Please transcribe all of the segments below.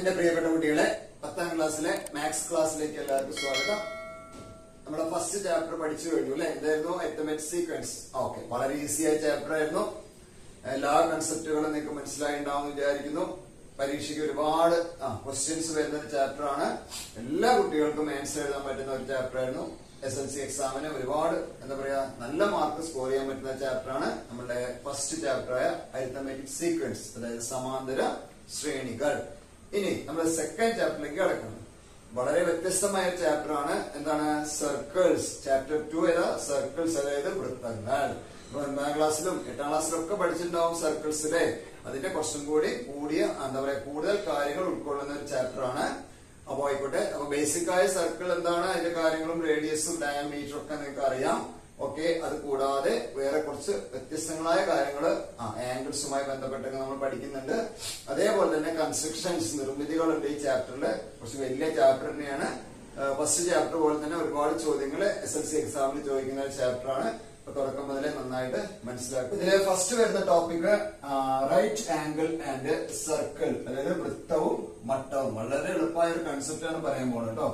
എന്റെ പ്രിയപ്പെട്ട കുട്ടികളെ 10ാം ക്ലാസ്സിലെ മാത്സ് ക്ലാസ്സിലേക്ക് എല്ലാവർക്കും സ്വാഗതം. നമ്മുടെ ഫസ്റ്റ് ചാപ്റ്റർ പഠിച്ചു കഴിഞ്ഞു അല്ലെ? എന്തായിരുന്നു? Arithmetic sequence. ഓക്കെ, വളരെ ഈസി ആയ ചാപ്റ്റർ ആയിരുന്നു. എല്ലാ കൺസെപ്റ്റുകളും നിങ്ങൾക്ക് മനസ്സിലായിണ്ടാവും വിചാരിക്കുന്നു. പരീക്ഷയ്ക്ക് ഒരുപാട് ക്വസ്റ്റ്യൻസ് വരുന്ന ഒരു ചാപ്റ്റർ ആണ്. എല്ലാ കുട്ടികൾക്കും ആൻസർ എഴുതാൻ പറ്റുന്ന ഒരു ചാപ്റ്റർ ആയിരുന്നു. SLC എക്സാമിന് ഒരുപാട് എന്താ പറയാ നല്ല മാർക്ക് സ്കോർ ചെയ്യാൻ പറ്റുന്ന ചാപ്റ്റർ ആണ് നമ്മുടെ ഫസ്റ്റ് ചാപ്റ്റർ ആയ അരിത്മെറ്റിക് സീക്വൻസ്, അതായത് സമാന്തര ശ്രേണികൾ. ഇനി നമ്മൾ സെക്കൻഡ് ചാപ്റ്ററിലേക്ക് കിടക്കുന്നു. വളരെ വ്യത്യസ്തമായ ചാപ്റ്റർ ആണ്. എന്താണ്? സർക്കിൾസ്. ചാപ്റ്റർ 2 ഏതാ? സർക്കിൾസ്, അതായത് വൃത്തങ്ങൾ. 9ാം ക്ലാസ്സിലും 8ാം ക്ലാസ്സിലും ഒക്കെ പഠിച്ചിട്ടുണ്ടാവും സർക്കിൾസിലെ. അതിന്റെ കുറച്ചും കൂടി കൂടിയ എന്താ പറയാ കൂടുതൽ കാര്യങ്ങൾ ഉൾക്കൊള്ളുന്ന ഒരു ചാപ്റ്റർ ആണ്. അപ്പൊ ആയിക്കോട്ടെ. അപ്പൊ ബേസിക് ആയ സർക്കിൾ എന്താണ്, അതിന്റെ കാര്യങ്ങളും റേഡിയസും ഡയമീറ്ററും ഒക്കെ നിങ്ങൾക്ക് അറിയാം. ഓക്കെ, അത് കൂടാതെ വേറെ കുറച്ച് വ്യത്യസ്തങ്ങളായ കാര്യങ്ങൾ ആംഗിൾസുമായി ബന്ധപ്പെട്ടൊക്കെ നമ്മൾ പഠിക്കുന്നുണ്ട്. അതേപോലെ തന്നെ കൺസ്ട്രക്ഷൻസ്, നിർമ്മിതികളുണ്ട് ഈ ചാപ്റ്ററിൽ. കുറച്ച് വലിയ ചാപ്റ്റർ തന്നെയാണ്. ഫസ്റ്റ് ചാപ്റ്റർ പോലെ തന്നെ ഒരുപാട് ചോദ്യങ്ങൾ SLC എക്സാമിൽ ചോദിക്കുന്ന ഒരു ചാപ്റ്റർ ആണ്. അപ്പൊ തുടക്കം മുതലേ നന്നായിട്ട് മനസ്സിലാക്കും. ഇതിലെ ഫസ്റ്റ് വരുന്ന topic right angle and circle, അതായത് വൃത്തവും മട്ടവും. വളരെ എളുപ്പമായ ഒരു കൺസെപ്റ്റ് ആണ് പറയാൻ പോകുന്നത് കേട്ടോ.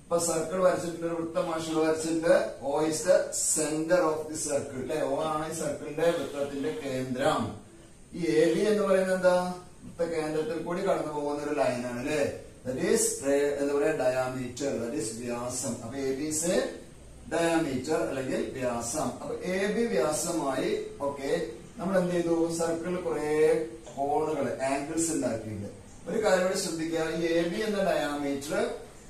ഇപ്പൊ സർക്കിൾ വരച്ചിട്ടുണ്ട്, ഒരു വൃത്തം മാഷുകൾ വരച്ചിട്ടുണ്ട്. O is the center of the circle അല്ലെ? O ആണ് ഈ സർക്കിളിന്റെ വൃത്തത്തിന്റെ കേന്ദ്രം. ഈ AB എന്ന് പറയുന്നത് എന്താ? വൃത്ത കേന്ദ്രത്തിൽ കൂടി കടന്നു പോകുന്ന ഒരു ലൈനാണ് അല്ലെ? ദാറ്റ് ഈസ് എന്താ പറയാ ഡയാമീറ്റർ, ദാറ്റ് ഈസ് വ്യാസം. അപ്പൊ AB is a ഡയാമീറ്റർ അല്ലെങ്കിൽ വ്യാസം. അപ്പൊ AB വ്യാസമായി ഓക്കെ നമ്മൾ എന്ത് ചെയ്തു? സർക്കിളിൽ കുറെ കോണുകൾ, ആംഗിൾസ് ഉണ്ടാക്കിയിട്ടുണ്ട്. ഒരു കാര്യം കൂടി ശ്രദ്ധിക്കുക, ഈ AB എന്ന ഡയാമീറ്റർ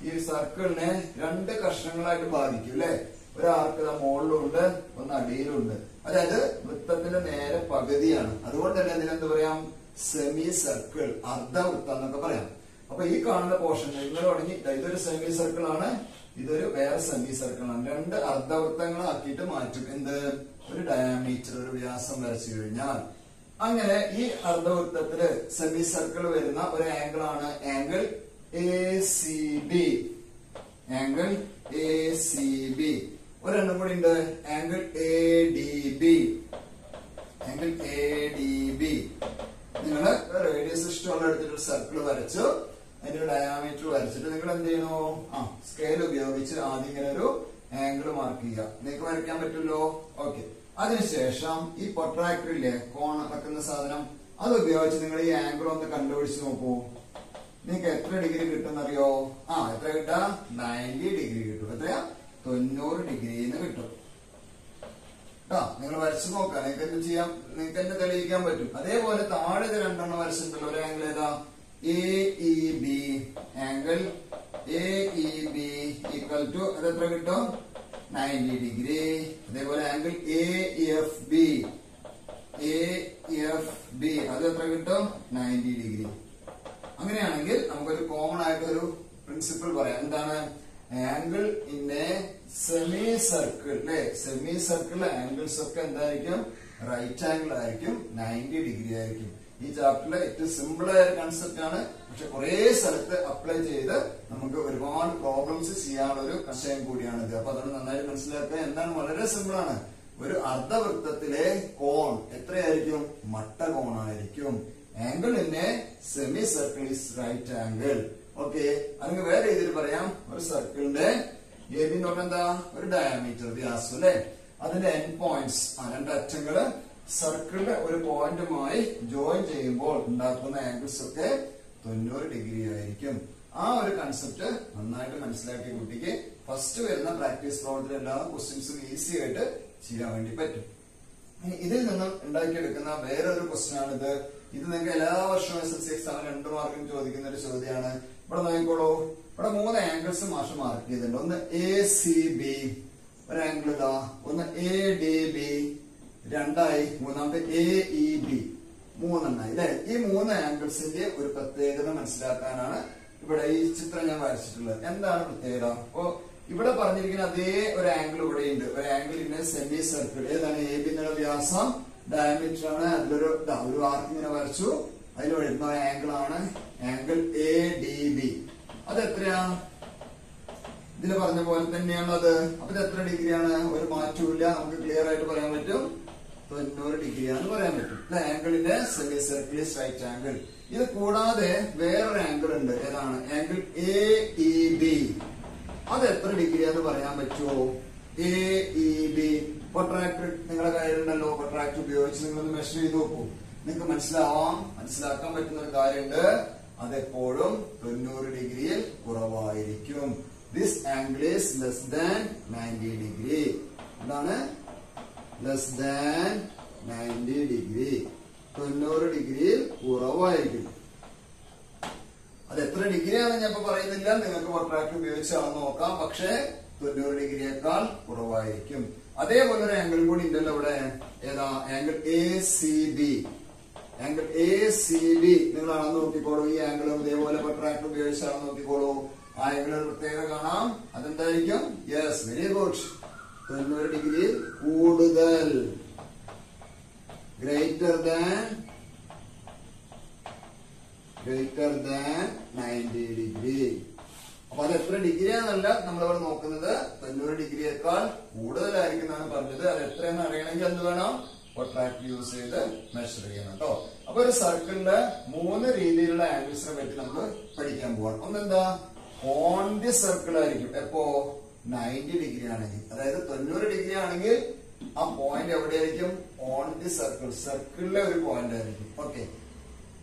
ഈ സർക്കിളിനെ 2 കഷ്ണങ്ങളായിട്ട് ബാധിക്കും അല്ലെ? ഒരു ആർക്ക് മുകളിലുണ്ട്, ഒന്ന് അടിയിലുണ്ട്. അതായത് വൃത്തത്തിന്റെ നേരെ പകുതിയാണ്. അതുകൊണ്ട് തന്നെ ഇതിനെന്ത് പറയാം? സെമി സർക്കിൾ, അർദ്ധവൃത്തം എന്നൊക്കെ പറയാം. അപ്പൊ ഈ കാണുന്ന പോർഷൻ നിങ്ങൾ തുടങ്ങി, ഇതൊരു സെമി സർക്കിൾ ആണ്, ഇതൊരു വേറെ സെമി സർക്കിൾ ആണ്. 2 അർദ്ധവൃത്തങ്ങളാക്കിയിട്ട് മാറ്റും. എന്ത്? ഒരു ഡയാമീറ്റർ, ഒരു വ്യാസം വരച്ചു കഴിഞ്ഞാൽ. അങ്ങനെ ഈ അർദ്ധവൃത്തത്തില് സെമി സർക്കിൾ വരുന്ന ഒരു ആംഗിൾ ആണ് ആംഗിൾ ACB. Angle ACB. ഒരെണ്ണം കൂടി ഉണ്ട്, ആംഗിൾ ADB. Angle ADB. നിങ്ങൾ റേഡിയസ് ഇഷ്ടമുള്ള എടുത്തിട്ട് സർക്കിൾ വരച്ചു, അതിന്റെ ഡയാമീറ്റർ വരച്ചിട്ട് നിങ്ങൾ എന്ത് ചെയ്യണോ? സ്കെയിൽ ഉപയോഗിച്ച് ആദ്യം ഇങ്ങനെ ഒരു ആംഗിൾ മാർക്ക് ചെയ്യുക. നിങ്ങൾക്ക് വരയ്ക്കാൻ പറ്റുമല്ലോ. ഓക്കെ, അതിനുശേഷം ഈ പ്രൊട്രാക്ടർ ഇല്ലേ, കോൺ വെക്കുന്ന സാധനം, അത് ഉപയോഗിച്ച് നിങ്ങൾ ഈ ആംഗിൾ ഒന്ന് കണ്ടുപിടിച്ച് നോക്കൂ. നിങ്ങൾക്ക് എത്ര ഡിഗ്രി കിട്ടുമെന്നറിയോ? എത്ര കിട്ടാ? 90 ഡിഗ്രി കിട്ടും. എത്രയാ? 90 ഡിഗ്രിന്ന് കിട്ടും. നിങ്ങൾ വരച്ചു നോക്കാം, നിങ്ങൾക്ക് എന്ത് ചെയ്യാം, നിങ്ങൾക്ക് തന്നെ തെളിയിക്കാൻ പറ്റും. അതേപോലെ താഴെ 2 വരച്ചിട്ടുണ്ടല്ലോ. ഒരു ആംഗിൾ ഏതാ? AEB. Angle AEB equal to അത് എത്ര കിട്ടും? 90 ഡിഗ്രി. അതേപോലെ ആംഗിൾ AFB. AFB അത് എത്ര കിട്ടും? 90 ഡിഗ്രി. അങ്ങനെയാണെങ്കിൽ നമുക്കൊരു കോമൺ ആയിട്ട് ഒരു പ്രിൻസിപ്പിൾ പറയാം. എന്താണ്? Angle in a semi circle അല്ലെ? സെമി സർക്കിൾ ആംഗിൾസ് ഒക്കെ എന്തായിരിക്കും? റൈറ്റ് ആംഗിൾ ആയിരിക്കും, 90 ഡിഗ്രി ആയിരിക്കും. ഈ ചാപ്റ്ററിലെ ഏറ്റവും സിമ്പിൾ ആയ ഒരു കൺസെപ്റ്റ് ആണ്. പക്ഷെ കുറെ സ്ഥലത്ത് അപ്ലൈ ചെയ്ത് നമുക്ക് ഒരുപാട് പ്രോബ്ലംസ് ചെയ്യാനുള്ള ഒരു വിഷയം കൂടിയാണിത്. അപ്പൊ അതുകൊണ്ട് നന്നായിട്ട് മനസ്സിലാക്കുക. എന്താണ്? വളരെ സിമ്പിൾ ആണ്. ഒരു അർദ്ധവൃത്തത്തിലെ കോൺ എത്രയായിരിക്കും? മട്ട കോണായിരിക്കും. Angle in a semi circle is right angle. Okay, അല്ലെങ്കിൽ വേറെ രീതിയിൽ പറയാം, ഒരു സർക്കിളിന്റെ AB എന്ന് പറഞ്ഞാൽ എന്താ? ഒരു ഡയാമീറ്റർ, വ്യാസം അല്ലെ? അതിന്റെ എൻഡ് പോയിന്റ്സ്, 2 അറ്റങ്ങള് സർക്കിളിലെ ഒരു പോയിന്റുമായി ജോയിൻ ചെയ്യുമ്പോൾ ഉണ്ടാക്കുന്ന ആംഗിൾസ് ഒക്കെ 90 ഡിഗ്രി ആയിരിക്കും. ആ ഒരു കൺസെപ്റ്റ് നന്നായിട്ട് മനസ്സിലാക്കിയ കുട്ടിക്ക് ഫസ്റ്റ് വരുന്ന പ്രാക്ടീസ് പ്രോബ്ലത്തിൽ എല്ലാ ക്വസ്റ്റ്യൻസും ഈസി ആയിട്ട് ചെയ്യാൻ വേണ്ടി പറ്റും. ഇതിൽ നിന്നും ഉണ്ടാക്കിയെടുക്കുന്ന വേറൊരു ക്വസ്റ്റ്യൻ ആണിത്. ഇത് നിങ്ങൾക്ക് എല്ലാ വർഷവും SLC എക്സാമിന് 2 മാർക്കിന് ചോദിക്കുന്ന ഒരു ചോദ്യമാണ്. ഇവിടെ നോക്കിക്കോളൂ, ഇവിടെ 3 ആംഗിൾസ് മാഷ് മാർക്ക് ചെയ്തിട്ടുണ്ട്. ഒന്ന് ACB, ഒരു ആംഗിൾ ഇതാ. ഒന്ന് ADB, 2ആയി. മൂന്നാമത്തെ AEB, 3 അല്ലെ? ഈ 3 ആംഗിൾസിന്റെ ഒരു പ്രത്യേകത മനസ്സിലാക്കാനാണ് ഇവിടെ ഈ ചിത്രം ഞാൻ വരച്ചിട്ടുള്ളത്. എന്താണ് പ്രത്യേകത? അപ്പോ ഇവിടെ പറഞ്ഞിരിക്കുന്ന അതേ ഒരു ആംഗിൾ ഇവിടെ ഉണ്ട്. ഒരു ആംഗിൾ ഇൻ സെമി സർക്കിൾ. ഏതാണ്? AB എന്നുള്ള വ്യാസം, ഡയമീറ്റർ ആണ്. അതിലൊരു ആർക്ക് ഇങ്ങനെ വരച്ചു. അതിൽ വരുന്ന ആംഗിൾ ആണ് ആംഗിൾ ADB. അത് എത്രയാ? ഇതില് പറഞ്ഞ പോലെ തന്നെയാണ് അത്. അപ്പൊ ഇത് എത്ര ഡിഗ്രിയാണ്? ഒരു മാറ്റവും ഇല്ല. നമുക്ക് ക്ലിയർ ആയിട്ട് പറയാൻ പറ്റും, 90 ഡിഗ്രിയാന്ന് പറയാൻ പറ്റും. ആംഗിളിന്റെ സെമി സർക്കിളിസ് റൈറ്റ് ആംഗിൾ. ഇത് കൂടാതെ വേറൊരു ആംഗിൾ ഉണ്ട്. ഏതാണ്? Angle AEB. അത് എത്ര ഡിഗ്രിയാന്ന് പറയാൻ പറ്റുമോ? AEB. പ്രൊട്രാക്ടർ നിങ്ങളുടെ കയ്യിലുണ്ടല്ലോ. പ്രൊട്രാക്ടർ ഉപയോഗിച്ച് നിങ്ങളൊന്ന് മെഷർ ചെയ്ത് നോക്കൂ. നിങ്ങൾക്ക് മനസ്സിലാക്കാൻ പറ്റുന്ന ഒരു കാര്യമുണ്ട്. അതെപ്പോഴും 90 ഡിഗ്രിയിൽ കുറവായിരിക്കും. This angle is less than 90 degree. എന്താണ്? Less than 90 degree. 90 ഡിഗ്രിയിൽ കുറവായിരിക്കും. അത് എത്ര ഡിഗ്രിയാണ് ഞാൻ ഇപ്പൊ പറയുന്നില്ല. നിങ്ങൾക്ക് പ്രൊട്രാക്ടർ ഉപയോഗിച്ച് അളന്ന് നോക്കാം. പക്ഷേ 90 ഡിഗ്രിയേക്കാൾ കുറവായിരിക്കും. അതേപോലെ ഒരു ആംഗിൾ കൂടി ഉണ്ടല്ലോ ഇവിടെ. ഏതാ? Angle ACB. ആംഗിൾ ACB നിങ്ങൾ അളന്ന് നോക്കിക്കോളൂ. ഈ ആംഗിൾ ഇതേപോലെ പ്രൊട്രാക്ടർ ഉപയോഗിച്ച് അളന്ന് നോക്കിക്കോളൂ. ആ ആംഗിൾ പ്രത്യേകത കാണാം. അതെന്തായിരിക്കും? Yes, very good. 90 ഡിഗ്രി കൂടുതൽ. Greater than 90 degree. അപ്പൊ അത് എത്ര ഡിഗ്രിയാന്നല്ല നമ്മളിവിടെ നോക്കുന്നത്. 90 ഡിഗ്രിയേക്കാൾ കൂടുതലായിരിക്കും എന്നാണ് പറഞ്ഞത്. അത് എത്രയെന്ന് അറിയണമെങ്കിൽ എന്ത് വേണം? പ്രൊട്രാക്ടർ യൂസ് ചെയ്ത് മെഷർ ചെയ്യണം കേട്ടോ. അപ്പൊ ഒരു സർക്കിളിന്റെ 3 രീതിയിലുള്ള ആംഗിൾസിനെ പറ്റി നമ്മൾ പഠിക്കാൻ പോവാണ്. ഒന്നെന്താ? ഓൺ ദി സർക്കിൾ ആയിരിക്കും. എപ്പോ? 90 ഡിഗ്രി ആണെങ്കിൽ. അതായത് 90 ഡിഗ്രി ആണെങ്കിൽ ആ പോയിന്റ് എവിടെയായിരിക്കും? On the circle. സർക്കിളിലെ ഒരു പോയിന്റ് ആയിരിക്കും. ഓക്കെ.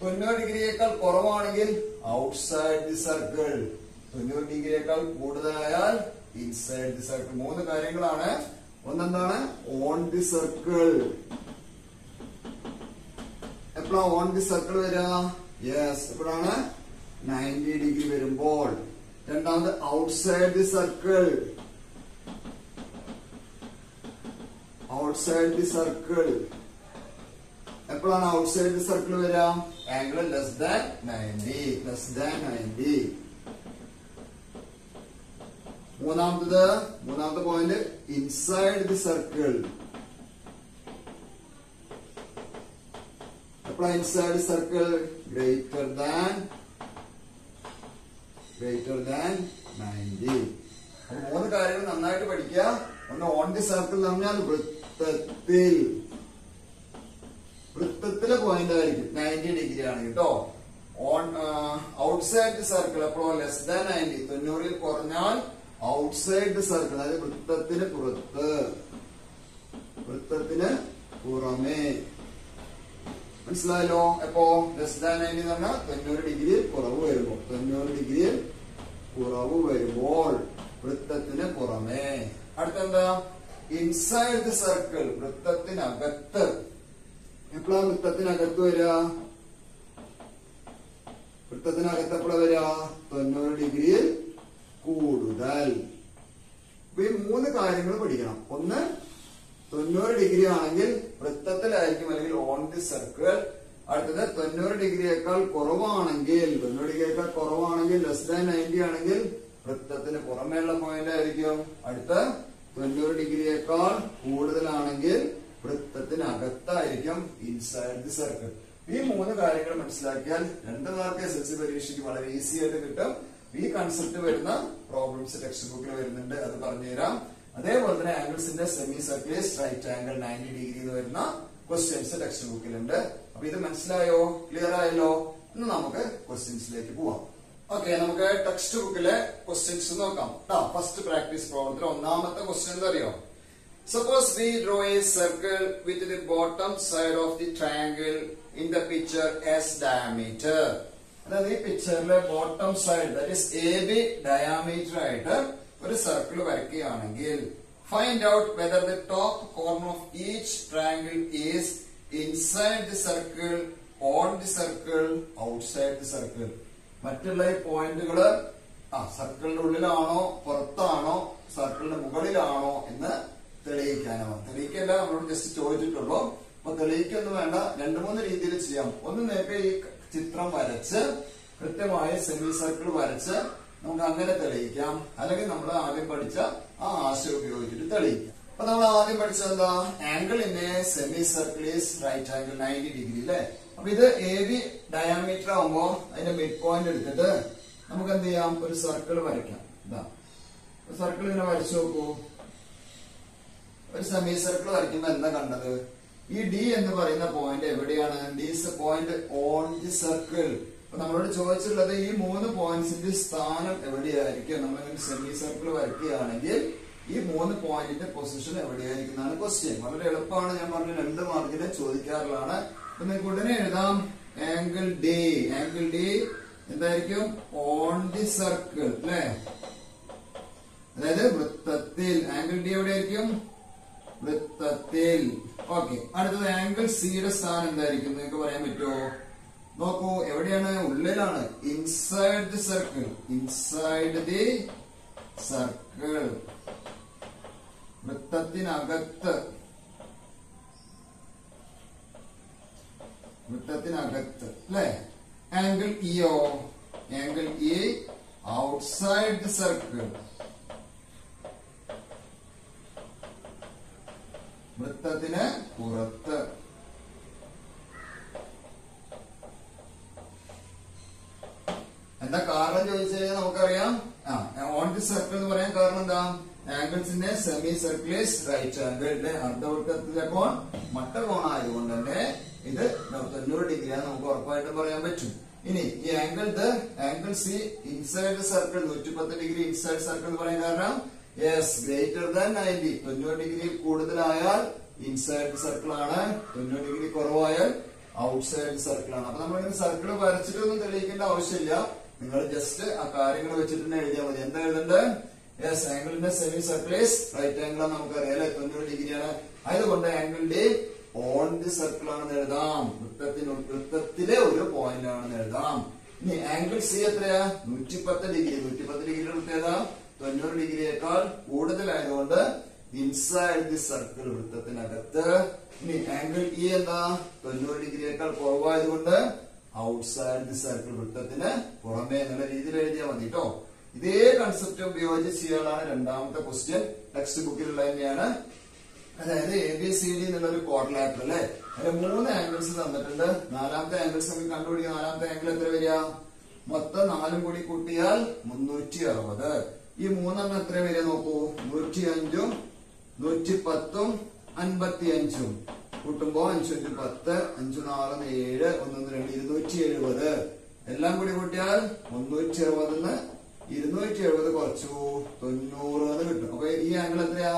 90 ഡിഗ്രിയേക്കാൾ കുറവാണെങ്കിൽ ഔട്ട്സൈഡ് ദി സർക്കിൾ. 90 ഡിഗ്രിയേക്കാൾ കൂടുതലായാൽ ഇൻസൈഡ് ദി സർക്കിൾ. 3 കാര്യങ്ങളാണ്. ഒന്നെന്താണ്? On the circle. എപ്പോഴാണ് ഓൺ ദി സർക്കിൾ വരിക? യെസ്, എപ്പോഴാണ്? 90 ഡിഗ്രി വരുമ്പോൾ. രണ്ടാമത് outside the circle. Outside the circle. എപ്പോഴാണ് ഔട്ട്സൈഡ് ദി സർക്കിൾ വരിക? Angle less than 90. മൂന്നാമത്തെ പോയിന്റ് ഇൻസൈഡ് ദി സർക്കിൾ. എപ്പോഴാണ് inside the circle? Greater than 90. അപ്പൊ 3 കാര്യങ്ങൾ നന്നായിട്ട് പഠിക്കുക. ഒന്ന് ഓൺ ദി സർക്കിൾ എന്ന് പറഞ്ഞാൽ വൃത്തത്തിലെ പോയിന്റ് ആയിരിക്കും. 90 ഡിഗ്രി ആണ് കേട്ടോ. ഔട്ട്സൈഡ് ദി സർക്കിൾ എപ്പോഴോ ലെസ് ദാൻ 90. 90 കുറഞ്ഞാൽ ഔട്ട്സൈഡ് ദി സർക്കിൾ, അതായത് വൃത്തത്തിന് പുറമേ. മനസ്സിലായല്ലോ? എപ്പോ ലെസ് ദാൻ 90 എന്ന് പറഞ്ഞാൽ 90 ഡിഗ്രി കുറവ് വരുമ്പോൾ. 90 ഡിഗ്രി കുറവ് വരുമ്പോൾ വൃത്തത്തിന് പുറമേ. അടുത്തെന്താ? Inside the circle. വൃത്തത്തിനകത്ത്. എപ്പോഴാണ് വൃത്തത്തിനകത്ത് വരിക? വൃത്തത്തിനകത്ത് എപ്പോഴാ വരിക? 90 ഡിഗ്രിയിൽ കൂടുതൽ. അപ്പൊ ഈ 3 കാര്യങ്ങൾ പഠിക്കണം. ഒന്ന്, 90 ഡിഗ്രി ആണെങ്കിൽ വൃത്തത്തിലായിരിക്കും, അല്ലെങ്കിൽ ഓൺ ദി സർക്കിൾ. അടുത്തത് 90 ഡിഗ്രിയേക്കാൾ കുറവാണെങ്കിൽ ലെസ് ദാൻ 90 ആണെങ്കിൽ വൃത്തത്തിന് പുറമേയുള്ള പോയിന്റ് ആയിരിക്കും. അടുത്ത 90 ഡിഗ്രിയേക്കാൾ കൂടുതലാണെങ്കിൽ വൃത്തത്തിനകത്തായിരിക്കും, ഇൻസൈഡ് ദി സർക്കിൾ. ഈ 3 കാര്യങ്ങൾ മനസ്സിലാക്കിയാൽ 2 മാർക്ക് SSLC പരീക്ഷയ്ക്ക് വളരെ ഈസി ആയിട്ട് കിട്ടും. ഈ കൺസെപ്റ്റ് വരുന്ന പ്രോബ്ലംസ് ടെക്സ്റ്റ് ബുക്കിൽ വരുന്നുണ്ട്, അത് പറഞ്ഞുതരാം. അതേപോലെ തന്നെ ആംഗിൾസിന്റെ semi circles right angle 90 degree എന്ന് വരുന്ന ക്വസ്റ്റ്യൻസ് ടെക്സ്റ്റ് ബുക്കിലുണ്ട്. അപ്പൊ ഇത് മനസ്സിലായോ? ക്ലിയർ ആയല്ലോ? ഇന്ന് നമുക്ക് ക്വസ്റ്റ്യൻസിലേക്ക് പോവാം. ഓക്കെ, നമുക്ക് ടെക്സ്റ്റ് ബുക്കിലെ ക്വസ്റ്റ്യൻസ് നോക്കാം. ഫസ്റ്റ് പ്രാക്ടീസ് പ്രോബ്ലത്തിൽ ഒന്നാമത്തെ ക്വസ്റ്റ്യൻ എന്താ അറിയോ? Suppose we draw a circle with the bottom side of the triangle in the picture as diameter. അതായത് ഈ പിക്ചറിലെ bottom side, that is AB diameter ആയിട്ട് ഒരു സർക്കിൾ വരയ്ക്കുകയാണെങ്കിൽ find out whether the top corner of each triangle is inside the circle, on the circle, outside the circle. മറ്റുള്ള ഈ പോയിന്റുകള് സർക്കിളിന്റെ ഉള്ളിലാണോ പുറത്താണോ സർക്കിളിന്റെ മുകളിലാണോ എന്ന് തെളിയിക്കാനാണ്. തെളിയിക്കല്ല, നമ്മളോട് ജസ്റ്റ് ചോദിച്ചിട്ടുള്ളൂ. അപ്പൊ തെളിയിക്കൊന്നും വേണ്ട, 2-3 രീതിയിൽ ചെയ്യാം. ഒന്ന്, നേരത്തെ ഈ ചിത്രം വരച്ച് കൃത്യമായ സെമി സർക്കിൾ വരച്ച് നമുക്ക് അങ്ങനെ തെളിയിക്കാം. അല്ലെങ്കിൽ നമ്മൾ ആദ്യം പഠിച്ച ആ ആശയം ഉപയോഗിച്ചിട്ട് തെളിയിക്കാം. അപ്പൊ നമ്മൾ ആദ്യം പഠിച്ചത് എന്താ? Angle in a semi circle is right angle 90 degree അല്ലെ. അപ്പൊ ഇത് AB ഡയാമീറ്റർ ആവുമ്പോ അതിന്റെ മിഡ് പോയിന്റ് എടുത്തിട്ട് നമുക്ക് എന്ത് ചെയ്യാം? ഒരു സർക്കിൾ വരയ്ക്കാം. ഇതാ സർക്കിൾ ഇങ്ങനെ വരച്ചു നോക്കൂ. ഒരു സെമി സർക്കിൾ വരയ്ക്കുമ്പോ എന്താ കണ്ടത്? ഈ ഡി എന്ന് പറയുന്ന പോയിന്റ് എവിടെയാണ്? D is A point on the circle. അപ്പൊ നമ്മളോട് ചോദിച്ചിട്ടുള്ളത് ഈ 3 പോയിന്റ്സിന്റെ സ്ഥാനം എവിടെയായിരിക്കും? നമ്മളിങ്ങനെ സെമി സർക്കിൾ വരയ്ക്കുകയാണെങ്കിൽ ഈ 3 പോയിന്റിന്റെ പൊസിഷൻ എവിടെയായിരിക്കും എന്നാണ് ക്വസ്റ്റ്യൻ. വളരെ എളുപ്പമാണ്. ഞാൻ പറഞ്ഞ 2 മാർക്കിന് ചോദിക്കാറുള്ളതാണ്. അപ്പൊ നിങ്ങൾക്ക് ഉടനെ എഴുതാം ആംഗിൾ ഡി. ആംഗിൾ ഡി എന്തായിരിക്കും? ഓൺ ദി സർക്കിൾ അല്ലെ, അതായത് വൃത്തത്തിൽ. ആംഗിൾ ഡി എവിടെയായിരിക്കും? വൃത്തത്തിൽ. ഓക്കെ. അടുത്തത് ആംഗിൾ സിയുടെ സ്ഥാനം എന്തായിരിക്കും നിങ്ങൾക്ക് പറയാൻ പറ്റുമോ? നോക്കൂ, എവിടെയാണ്? ഉള്ളിലാണ്. Inside the circle. Inside the circle, വൃത്തത്തിനകത്ത്. വൃത്തത്തിനകത്ത് അല്ലെ. ആംഗിൾ ഇയോ? Angle E outside the circle, വൃത്തത്തിന് പുറത്ത്. എന്താ കാരണം ചോദിച്ചു കഴിഞ്ഞാൽ നമുക്കറിയാം. ഓൺ ദി സർക്കിൾ എന്ന് പറയാൻ കാരണം എന്താ? ആംഗിൾസിന്റെ semi circle is right angle. അർദ്ധവൃത്തത്തിലെ കോൺ മട്ടകോണായതുകൊണ്ട് തന്നെ ഇത് 90 ഡിഗ്രിയാണ് നമുക്ക് ഉറപ്പായിട്ടും പറയാൻ പറ്റും. ഇനി ഈ angle C inside the circle 110 degree inside circle എന്ന് പറയാൻ കാരണം യെസ് ഗ്രേറ്റർ ദാൻ 90. 90 ഡിഗ്രി കൂടുതലായാൽ ഇൻസൈഡ് സർക്കിൾ ആണ്, 90 ഡിഗ്രി കുറവായാൽ ഔട്ട്സൈഡ് സർക്കിൾ ആണ്. അപ്പൊ നമ്മളിങ്ങനെ സർക്കിൾ വരച്ചിട്ടൊന്നും തെളിയിക്കേണ്ട ആവശ്യമില്ല. നിങ്ങൾ ജസ്റ്റ് ആ കാര്യങ്ങൾ വെച്ചിട്ട് തന്നെ എഴുതിയാൽ മതി. എന്താ എഴുതേണ്ടത്? യെസ് ആംഗിളിന്റെ semi circle is right angle ആണ് നമുക്കറിയാം അല്ലെ, 90 ഡിഗ്രിയാണ്. അതുകൊണ്ട് angle D on the circle ആണെന്ന് എഴുതാം. വൃത്തത്തിലെ ഒരു പോയിന്റ് ആണെന്ന് എഴുതാം. ഇനി ആംഗിൾ സി എത്രയാ? 110 ഡിഗ്രി. 110 ഡിഗ്രിയുടെ പ്രത്യേകത 90 ഡിഗ്രിയേക്കാൾ കൂടുതലായതുകൊണ്ട് ഇൻസൈഡ് ദി സർക്കിൾ, വൃത്തത്തിനകത്ത്. ഇനി ആംഗിൾ ഇ എന്താ? 90 ഡിഗ്രിയേക്കാൾ കുറവായതുകൊണ്ട് ഔട്ട്സൈഡ് ദി സർക്കിൾ, വൃത്തത്തിന് പുറമേ എന്നുള്ള രീതിയിൽ എഴുതിയാൽ മതി കേട്ടോ. ഇതേ കൺസെപ്റ്റ് ഉപയോഗിച്ച് ചെയ്യാനാണ് രണ്ടാമത്തെ ക്വസ്റ്റ്യൻ. ടെക്സ്റ്റ് ബുക്കിലുള്ള തന്നെയാണ്. അതായത് ABCD എന്നുള്ള ഒരു ക്വാഡ്രിലാറ്ററൽ അല്ലെ, അതിന് 3 ആംഗിൾസ് തന്നിട്ടുണ്ട്. നാലാമത്തെ ആംഗിൾസ് നമുക്ക് കണ്ടുപിടിക്കാം. നാലാമത്തെ ആംഗിൾ എത്ര വരിക? മൊത്തം 4 കൂടി കൂട്ടിയാൽ 360. ഈ 3 എത്ര വരിക നോക്കൂ? 105ഉം 110ഉം 55ഉം കൂട്ടുമ്പോ 5 × 10 5 4 7 1 2 270. എല്ലാം കൂടി കൂട്ടിയാൽ 360 270 കുറച്ചു 90 എന്ന് കിട്ടും. അപ്പൊ ഈ ആംഗിൾ എത്രയാ?